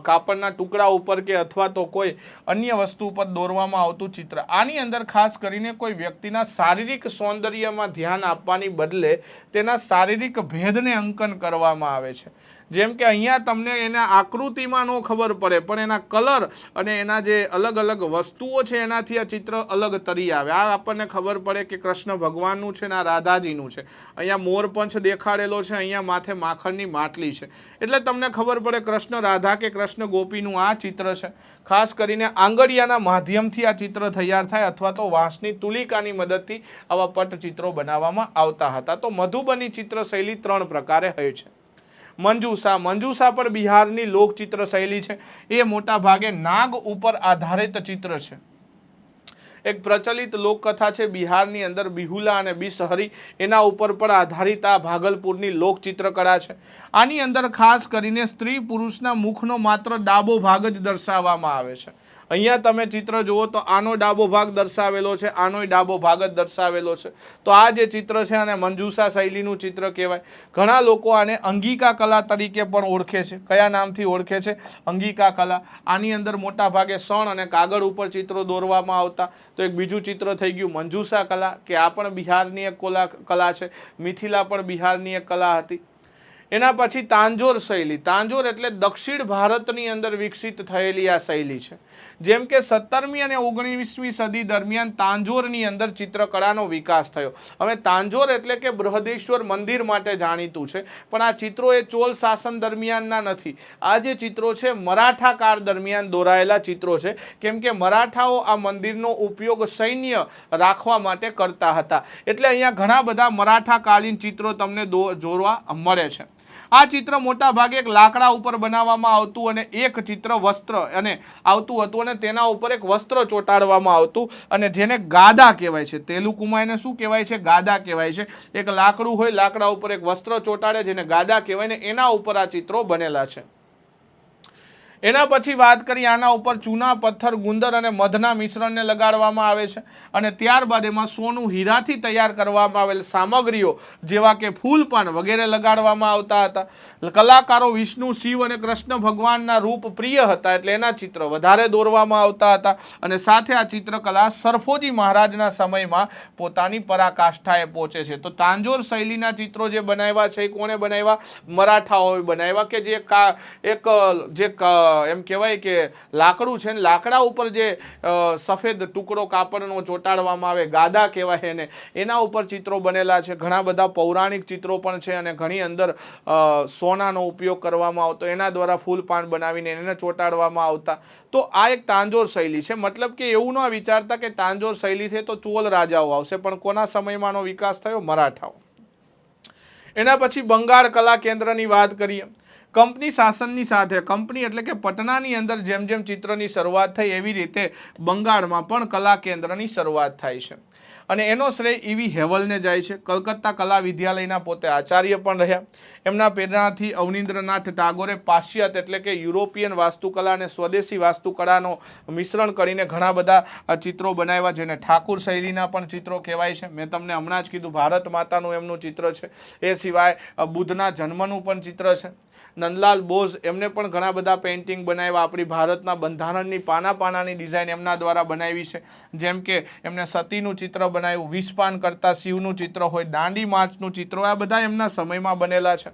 કાપડના ટુકડા ઉપર કે અથવા તો કોઈ અન્ય વસ્તુ ઉપર દોરવામાં આવતું ચિત્ર. આની અંદર ખાસ કરીને કોઈ વ્યક્તિના શારીરિક સૌંદર્યમાં ધ્યાન આપવાની બદલે તેના શારીરિક ભેદને અંકન કરવામાં આવે છે. જેમ કે અહીંયા તમને એના આકૃતિમાં ન ખબર પડે પણ એના કલર અને એના જે અલગ અલગ વસ્તુઓ છે એનાથી આ ચિત્ર અલગ તરી આવે. આ આપણને ખબર પડે કે કૃષ્ણ ભગવાનનું છે ને આ રાધાજીનું છે. અહીંયા મોરપંચ દેખાડેલો છે, અહીંયા માથે માખણની માટલી છે. એટલે તમને ખબર પડે કૃષ્ણ રાધા કે કૃષ્ણ ગોપીનું આ ચિત્ર છે. ખાસ કરીને આંગળિયાના માધ્યમથી આ ચિત્ર તૈયાર થાય અથવા તો વાંસની તુલિકાની મદદથી આવા પટચિત્રો બનાવવામાં આવતા હતા. તો મધુબની ચિત્ર શૈલી 3 પ્રકારે હોય છે. મંજૂસા પણ બિહારની લોકચિત્ર શૈલી છે. એ મોટા ભાગે નાગ ઉપર આધારિત ચિત્ર છે. એક પ્રચલિત લોકકથા છે બિહારની અંદર બિહુલા અને બિસહરી, એના ઉપર પણ આધારિત આ ભાગલપુરની લોકચિત્રકળા છે. આની અંદર ખાસ કરીને સ્ત્રી પુરુષના મુખનો માત્ર ડાબો ભાગ જ દર્શાવવામાં આવે છે. અહીંયા તમે ચિત્ર જુઓ તો આનો ડાબો ભાગ દર્શાવેલો છે, આનોય ડાબો ભાગ જ દર્શાવેલો છે. તો આ જે ચિત્ર છે આને મંજૂસા શૈલીનું ચિત્ર કહેવાય. ઘણા લોકો આને અંગિકા કલા તરીકે પણ ઓળખે છે. કયા નામથી ઓળખે છે? અંગિકા કલા. આની અંદર મોટા ભાગે શણ અને કાગળ ઉપર ચિત્રો દોરવામાં આવતા. તો એક બીજું ચિત્ર થઈ ગયું મંજૂસા કલા, કે આ પણ બિહારની એક કલા છે. મિથિલા પણ બિહારની એક કલા હતી. એના પછી તાંજોર શૈલી. તાંજોર એટલે દક્ષિણ ભારતની અંદર વિકસિત થયેલી આ શૈલી છે. જેમ કે 17મી અને 19મી સદી દરમિયાન તાંજોરની અંદર ચિત્રકળાનો વિકાસ થયો. હવે તાંજોર એટલે કે બૃહદેશ્વર મંદિર માટે જાણીતું છે, પણ આ ચિત્રો એ ચોલ શાસન દરમિયાનના નથી. આ જે ચિત્રો છે મરાઠા કાળ દરમિયાન દોરાયેલા ચિત્રો છે, કેમ કે મરાઠાઓ આ મંદિરનો ઉપયોગ સૈન્ય રાખવા માટે કરતા હતા. એટલે અહીંયા ઘણા બધા મરાઠા કાલીન ચિત્રો તમને જોવા મળે છે. આ ચિત્ર મોટા ભાગે એક લાકડા ઉપર બનાવવામાં આવતું અને એક ચિત્ર વસ્ત્ર અને આવતું હતું અને તેના ઉપર એક વસ્ત્ર ચોંટાડવામાં આવતું અને જેને ગાદા કહેવાય છે, તેલુગુમાં એને શું કહેવાય છે? ગાદા કહેવાય છે. એક લાકડું હોય, લાકડા ઉપર એક વસ્ત્ર ચોંટાડે જેને ગાદા કહેવાય ને એના ઉપર આ ચિત્રો બનેલા છે. એના પછી વાત કરી આના ઉપર ચૂના, પથ્થર, ગુંદર અને મધના મિશ્રણને લગાડવામાં આવે છે અને ત્યારબાદ એમાં સોનું, હીરાથી તૈયાર કરવામાં આવેલ સામગ્રીઓ જેવા કે ફૂલપાન વગેરે લગાડવામાં આવતા હતા. કલાકારો વિષ્ણુ, શિવ અને કૃષ્ણ ભગવાનના રૂપ પ્રિય હતા એટલે એના ચિત્ર વધારે દોરવામાં આવતા હતા અને સાથે આ ચિત્રકલા સરફોજી મહારાજના સમયમાં પોતાની પરાકાષ્ઠાએ પહોંચે છે. તો તાંજોર શૈલીના ચિત્રો જે બનાવ્યા છે એ કોણે બનાવ્યા? મરાઠાઓએ બનાવ્યા કે જે એમ કહેવાય કે લાકડું છે ને લાકડા ઉપર જે સફેદ ટુકડો કાપડનો ચોંટાડવામાં આવે, ગાદા કહેવાય એને, એના ઉપર ચિત્રો બનેલા છે. ઘણા બધા પૌરાણિક ચિત્રો પણ છે અને ઘણી અંદર સોનાનો ઉપયોગ કરવામાં આવતો, એના દ્વારા ફૂલ પાન બનાવીને એને ચોંટાડવામાં આવતા. તો આ એક તાંજોર શૈલી છે. મતલબ કે એવું ન વિચારતા કે તાંજોર શૈલી છે તો ચોલ રાજાઓ આવશે, પણ કોના સમયમાંનો વિકાસ થયો? મરાઠાઓ. એના પછી બંગાળ કલા કેન્દ્રની વાત કરીએ. કંપની શાસનની સાથે, કંપની એટલે કે પટનાની અંદર જેમ જેમ ચિત્રની શરૂઆત થઈ એવી રીતે બંગાળમાં પણ કલા કેન્દ્રની શરૂઆત થાય છે અને એનો શ્રેય ઈવી હેવલને જાય છે. કલકત્તા કલા વિદ્યાલયના પોતે આચાર્ય પણ રહ્યા. એમના પ્રેરણાથી અવનીન્દ્રનાથ ટાગોરે પાશ્ચાત્ય એટલે કે યુરોપિયન વાસ્તુકલા અને સ્વદેશી વાસ્તુકળાનો મિશ્રણ કરીને ઘણા બધા ચિત્રો બનાવ્યા જેને ઠાકુર શૈલીના પણ ચિત્રો કહેવાય છે. મેં તમને હમણાં જ કીધું ભારત માતાનું એમનું ચિત્ર છે. એ સિવાય બુદ્ધના જન્મનું પણ ચિત્ર છે. નંદલાલ બોઝ એમને પણ ઘણા બધા પેઇન્ટિંગ બનાવ્યા. આપણી ભારતના બંધારણની પાનાની ડિઝાઇન એમના દ્વારા બનાવી છે. જેમ કે એમને સતીનું ચિત્ર બનાવ્યું, વિષપાન કરતા શિવનું ચિત્ર હોય, દાંડી માર્ચનું ચિત્ર હોય, આ બધા એમના સમયમાં બનેલા છે.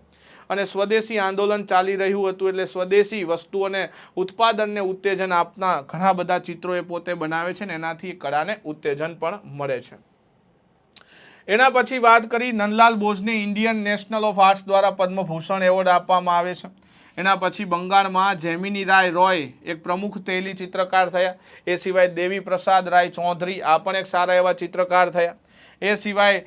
અને સ્વદેશી આંદોલન ચાલી રહ્યું હતું એટલે સ્વદેશી વસ્તુઓને ઉત્પાદનને ઉત્તેજન આપના ઘણા બધા ચિત્રો એ પોતે બનાવે છે ને એનાથી કળાને ઉત્તેજન પણ મળે છે. એના પછી વાત કરી નંદલાલ બોઝને ઇન્ડિયન નેશનલ ઓફ આર્ટ્સ દ્વારા પદ્મભૂષણ એવોર્ડ આપવામાં આવે છે. એના પછી બંગાળમાં જેમિની રાય રોય એક પ્રમુખ તૈલી ચિત્રકાર થયા. એ સિવાય દેવી પ્રસાદ રાય ચૌધરી આ પણ એક સારા એવા ચિત્રકાર થયા. એ સિવાય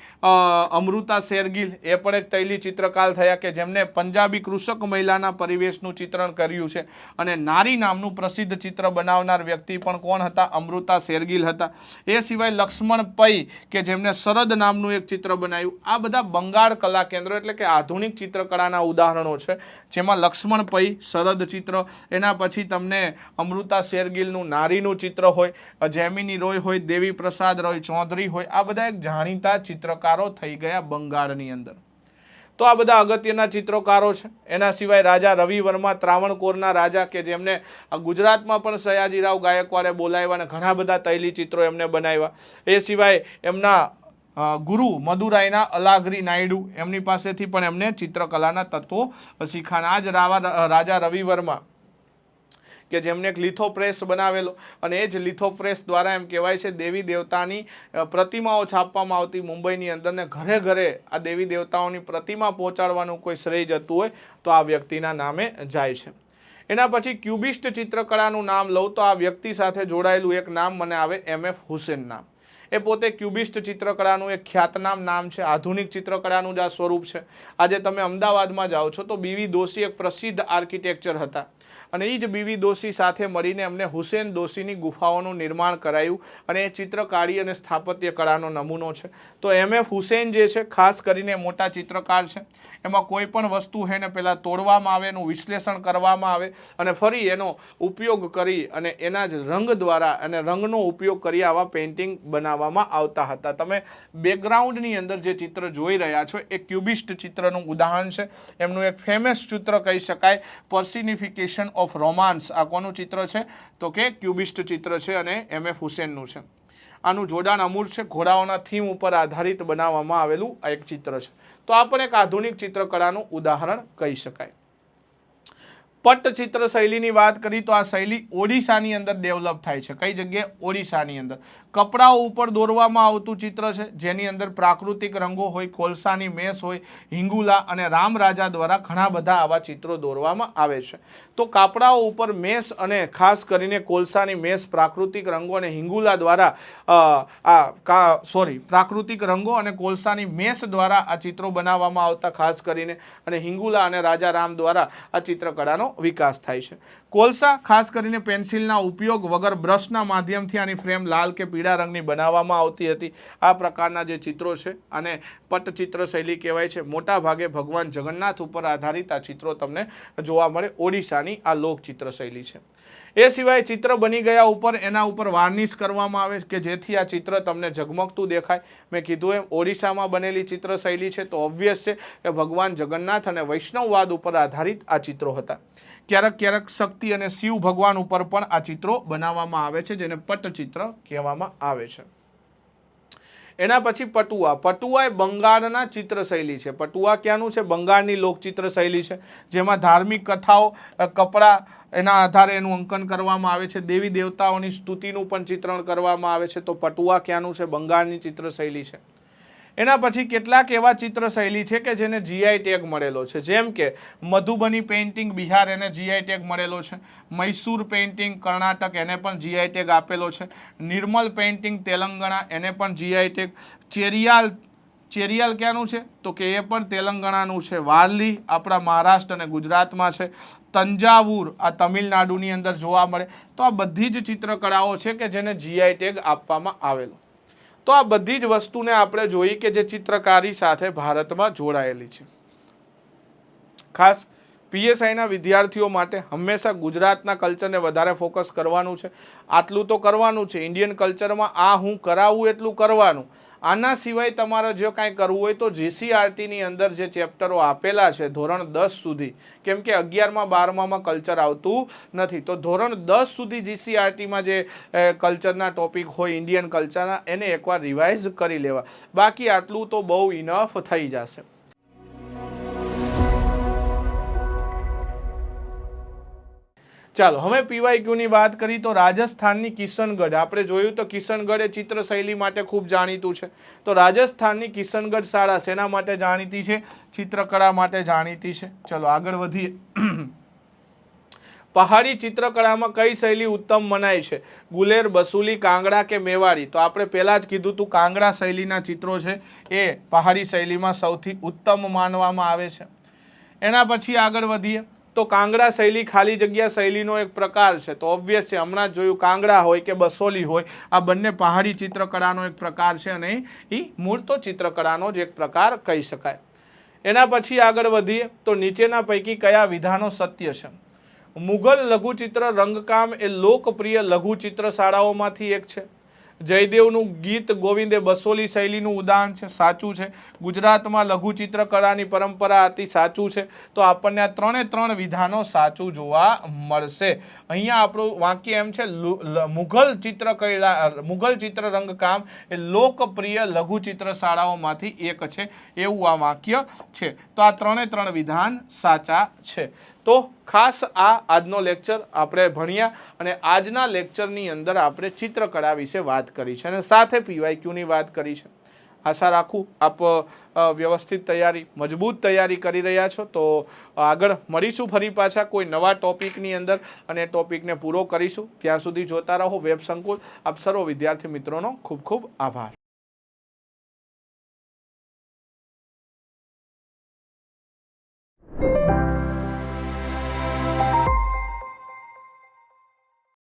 અમૃતા શેરગિલ એ પણ એક તૈલી ચિત્રકાર થયા કે જેમને પંજાબી કૃષક મહિલાના પરિવેશનું ચિત્રણ કર્યું છે અને નારી નામનું પ્રસિદ્ધ ચિત્ર બનાવનાર વ્યક્તિ પણ કોણ હતા? અમૃતા શેરગિલ હતા. એ સિવાય લક્ષ્મણ પૈ કે જેમને શરદ નામનું એક ચિત્ર બનાવ્યું. આ બધા બંગાળ કલા કેન્દ્રો એટલે કે આધુનિક ચિત્રકળાના ઉદાહરણો છે જેમાં લક્ષ્મણ પૈ શરદ ચિત્ર, એના પછી તમને અમૃતા શેરગિલનું નારીનું ચિત્ર હોય, જેમિની રોય હોય, દેવી પ્રસાદ રોય ચૌધરી હોય, આ બધા એક જાણીતા ચિત્રકારો થઈ ગયા બંગાળની અંદર. તો આ બધા અગત્યના ચિત્રકારો છે. એના સિવાય રાજા રવિ વર્મા ત્રાવણકોરના રાજા કે જેમને ગુજરાતમાં પણ સયાજીરાવ ગાયકવાડે બોલાવ્યા અને ઘણા બધા તૈલી ચિત્રો એમને બનાવ્યા. એ સિવાય એમના ગુરુ મદુરાઈના અલાગરી નાયડુ એમની પાસેથી પણ એમને ચિત્રકલાના તત્વો શીખાના. જ રાજા રવિ વર્મા કે જેમને એક લિથોપ્રેસ બનાવેલો અને એ જ લિથોપ્રેસ દ્વારા એમ કહેવાય છે દેવી દેવતાની પ્રતિમાઓ છાપવામાં આવતી મુંબઈની અંદર ને ઘરે ઘરે આ દેવી દેવતાઓની પ્રતિમા પહોંચાડવાનું કોઈ શ્રેય જતું હોય તો આ વ્યક્તિના નામે જાય છે. એના પછી ક્યુબિસ્ટ ચિત્રકળાનું નામ લઉં તો આ વ્યક્તિ સાથે જોડાયેલું એક નામ મને આવે MF હુસેન નામ. એ પોતે ક્યુબિસ્ટ ચિત્રકળાનું એક ખ્યાતનામ નામ છે. આધુનિક ચિત્રકળાનું જ આ સ્વરૂપ છે. આજે તમે અમદાવાદમાં જાઓ છો તો બીવી દોશી એક પ્રસિદ્ધ આર્કિટેક્ચર હતા અને એ જ બીવી દોશી સાથે મળીને એમને હુસેન દોશીની ગુફાઓનું નિર્માણ કરાયું અને એ ચિત્રકારી અને સ્થાપત્ય કળાનો નમૂનો છે. તો MF હુસેન જે છે ખાસ કરીને મોટા ચિત્રકાર છે. એમાં કોઈ પણ વસ્તુ છે ને પહેલાં તોડવામાં આવે, એનું વિશ્લેષણ કરવામાં આવે અને ફરી એનો ઉપયોગ કરી અને એના જ રંગ દ્વારા અને રંગનો ઉપયોગ કરી આવા પેઇન્ટિંગ બનાવવામાં આવતા હતા. તમે બેકગ્રાઉન્ડની અંદર જે ચિત્ર જોઈ રહ્યા છો એ ક્યુબિસ્ટ ચિત્રનું ઉદાહરણ છે. એમનું એક ફેમસ ચિત્ર કહી શકાય પર્સિનિફિકેશન ઓફ રોમાન્સ. આ કોનું ચિત્ર છે? તો કે ક્યુબિસ્ટ ચિત્ર છે અને MF હુસેનનું છે. આનું જોડાણ અમૂળ છે. ઘોડાઓના થીમ ઉપર આધારિત બનાવવામાં આવેલું આ એક ચિત્ર છે. તો આ પણ એક આધુનિક ચિત્રકળાનું ઉદાહરણ કહી શકાય. પટ્ટચિત્ર શૈલીની વાત કરી તો આ શૈલી ઓડિશાની અંદર ડેવલપ થાય છે. કઈ જગ્યાએ? ઓડિશાની અંદર. કપડાઓ ઉપર દોરવામાં આવતું ચિત્ર છે જેની અંદર પ્રાકૃતિક રંગો હોય, કોલસાની મેસ હોય, હિંગુલા અને રામ રાજા દ્વારા ઘણા બધા આવા ચિત્રો દોરવામાં આવે છે. તો કાપડાઓ ઉપર મેસ અને ખાસ કરીને કોલસાની મેસ, પ્રાકૃતિક રંગો અને હિંગુલા દ્વારા પ્રાકૃતિક રંગો અને કોલસાની મેસ દ્વારા આ ચિત્રો બનાવવામાં આવતા ખાસ કરીને, અને હિંગુલા અને રાજા રામ દ્વારા આ ચિત્રકળાનો વિકાસ થાય છે. કોલસા ખાસ કરીને પેન્સિલના ઉપયોગ વગર બ્રશના માધ્યમથી આની ફ્રેમ લાલ કે પીળા રંગની બનાવવામાં આવતી હતી. આ પ્રકારના જે ચિત્રો છે અને પટ્ટચિત્ર શૈલી કહેવાય છે. મોટા ભાગે ભગવાન જગન્નાથ ઉપર આધારિત આ ચિત્રો તમને જોવા મળે. ઓડિશાની આ લોકચિત્ર શૈલી છે. એ સિવાય ચિત્ર બની ગયા ઉપર એના ઉપર વાર્નિશ કરવામાં આવે કે જેથી આ ચિત્ર તમને ઝગમગતું દેખાય. મેં કીધું એમ ઓડિશામાં બનેલી ચિત્ર શૈલી છે તો ઓબ્વિયસ છે કે ભગવાન જગન્નાથ અને વૈષ્ણવવાદ ઉપર આધારિત આ ચિત્રો હતા. ક્યારેક ક્યારેક શક્તિ અને શિવ ભગવાન ઉપર પણ આ ચિત્રો બનાવવામાં આવે છે જેને પટ્ટચિત્ર કહેવામાં આવે છે. એના પછી પટુઆ. પટુઆ એ બંગાળના ચિત્ર શૈલી છે. પટુઆ ક્યાંનું છે? બંગાળની લોકચિત્ર શૈલી છે જેમાં ધાર્મિક કથાઓ, કપડા એના આધારે એનું અંકન કરવામાં આવે છે. દેવી દેવતાઓની સ્તુતિનું પણ ચિત્રણ કરવામાં આવે છે. તો પટુઆ ક્યાંનું છે? બંગાળની ચિત્ર શૈલી છે. એના પછી કેટલાક એવા ચિત્ર શૈલી છે કે જેને જીઆઈ ટેગ મળેલો છે, જેમ કે મધુબની પેઇન્ટિંગ બિહાર, એને જીઆઈ ટેગ મળેલો છે. મૈસૂર પેઇન્ટિંગ કર્ણાટક, એને પણ જીઆઈ ટેગ આપેલો છે. નિર્મલ પેઇન્ટિંગ તેલંગાણા, એને પણ જીઆઈ ટેગ. ચેરિયાલ ક્યાંનું છે? તો કે એ પણ તેલંગાણાનું છે. વારલી આપણા મહારાષ્ટ્ર અને ગુજરાતમાં છે. તંજાવુર આ તમિલનાડુની અંદર જોવા મળે. તો આ બધી જ ચિત્રકળાઓ છે કે જેને જીઆઈ ટેગ આપવામાં આવેલો. તો આ બધી જ વસ્તુને આપણે જોઈ કે જે ચિત્રકારી સાથે ભારતમાં જોડાયેલી છે. ખાસ પીએસઆઈના વિદ્યાર્થીઓ માટે હંમેશા ગુજરાતના કલ્ચરને વધારે ફોકસ કરવાનું છે. આટલું તો કરવાનું છે. ઇન્ડિયન કલ્ચરમાં આ હું કરાવું એટલું કરવાનું. આના સિવાય તમારે જો કાંઈ કરવું હોય તો જીસીઆરટીની અંદર જે ચેપ્ટરો આપેલા છે ધોરણ 10 સુધી, કેમ કે 11માં 12માં કલ્ચર આવતું નથી, તો ધોરણ 10 સુધી જીસીઆરટીમાં જે કલ્ચરના ટોપિક હોય ઇન્ડિયન કલ્ચરના, એને એકવાર રિવાઇઝ કરી લેવા. બાકી આટલું તો બહુ ઇનફ થઈ જશે. ચાલો હવે પીવાયક્યુની વાત કરી તો રાજસ્થાનની કિશનગઢ. આપણે જોયું તો કિશનગઢ એ ચિત્ર શૈલી માટે ખૂબ જાણીતું છે. તો રાજસ્થાનની કિશનગઢ શાળા શેના માટે જાણીતી છે? ચિત્રકળા માટે જાણીતી છે. ચલો આગળ વધીએ. પહાડી ચિત્રકળામાં કઈ શૈલી ઉત્તમ મનાય છે? ગુલેર, બસુલી, કાંગડા કે મેવાડી? તો આપણે પહેલા જ કીધું હતું કાંગડા શૈલીના ચિત્રો છે એ પહાડી શૈલીમાં સૌથી ઉત્તમ માનવામાં આવે છે. એના પછી આગળ વધીએ તો કાંગડા શૈલી ખાલી જગ્યા શૈલીનો એક પ્રકાર છે. તો ઓબ્વિયસ છે, હમણાં જ જોયું કાંગડા હોય કે બસોલી હોય, આ બંને પહાડી ચિત્રકળાનો એક પ્રકાર છે અને એ મૂળ તો ચિત્રકળાનો જ એક પ્રકાર કહી શકાય. એના પછી આગળ વધીએ તો નીચેના પૈકી કયા વિધાનો સત્ય છે? મુઘલ લઘુચિત્ર રંગકામ એ લોકપ્રિય લઘુચિત્ર શાળાઓમાંથી એક છે. જયદેવનું ગીત ગોવિંદ એ બસોલી શૈલીનું ઉદાહરણ છે. સાચું છે. ગુજરાતમાં લઘુચિત્ર કળાની પરંપરા હતી. સાચું છે. તો આપણને આ ત્રણે વિધાનો સાચું જોવા મળશે. અહીંયા આપણું વાક્ય એમ છે મુઘલ ચિત્ર રંગકામ એ લોકપ્રિય લઘુચિત્ર શાળાઓમાંથી એક છે, એવું આ વાક્ય છે. તો આ ત્રણે વિધાન સાચા છે. તો ખાસ આજનો લેક્ચર આપણે ભણ્યા અને આજના લેક્ચરની અંદર આપણે ચિત્રકળા વિશે વાત કરી છે અને સાથે પીવાયક્યુની વાત કરી છે. આશા રાખું આપ વ્યવસ્થિત તૈયારી, મજબૂત તૈયારી કરી રહ્યા છો. તો આગળ મળીશું ફરી પાછા કોઈ નવા ટોપિકની અંદર અને ટોપિકને પૂરો કરીશું. ત્યાં સુધી જોતા રહો વેબ સંકુલ. આપ સર્વ વિદ્યાર્થી મિત્રોનો ખૂબ ખૂબ આભાર.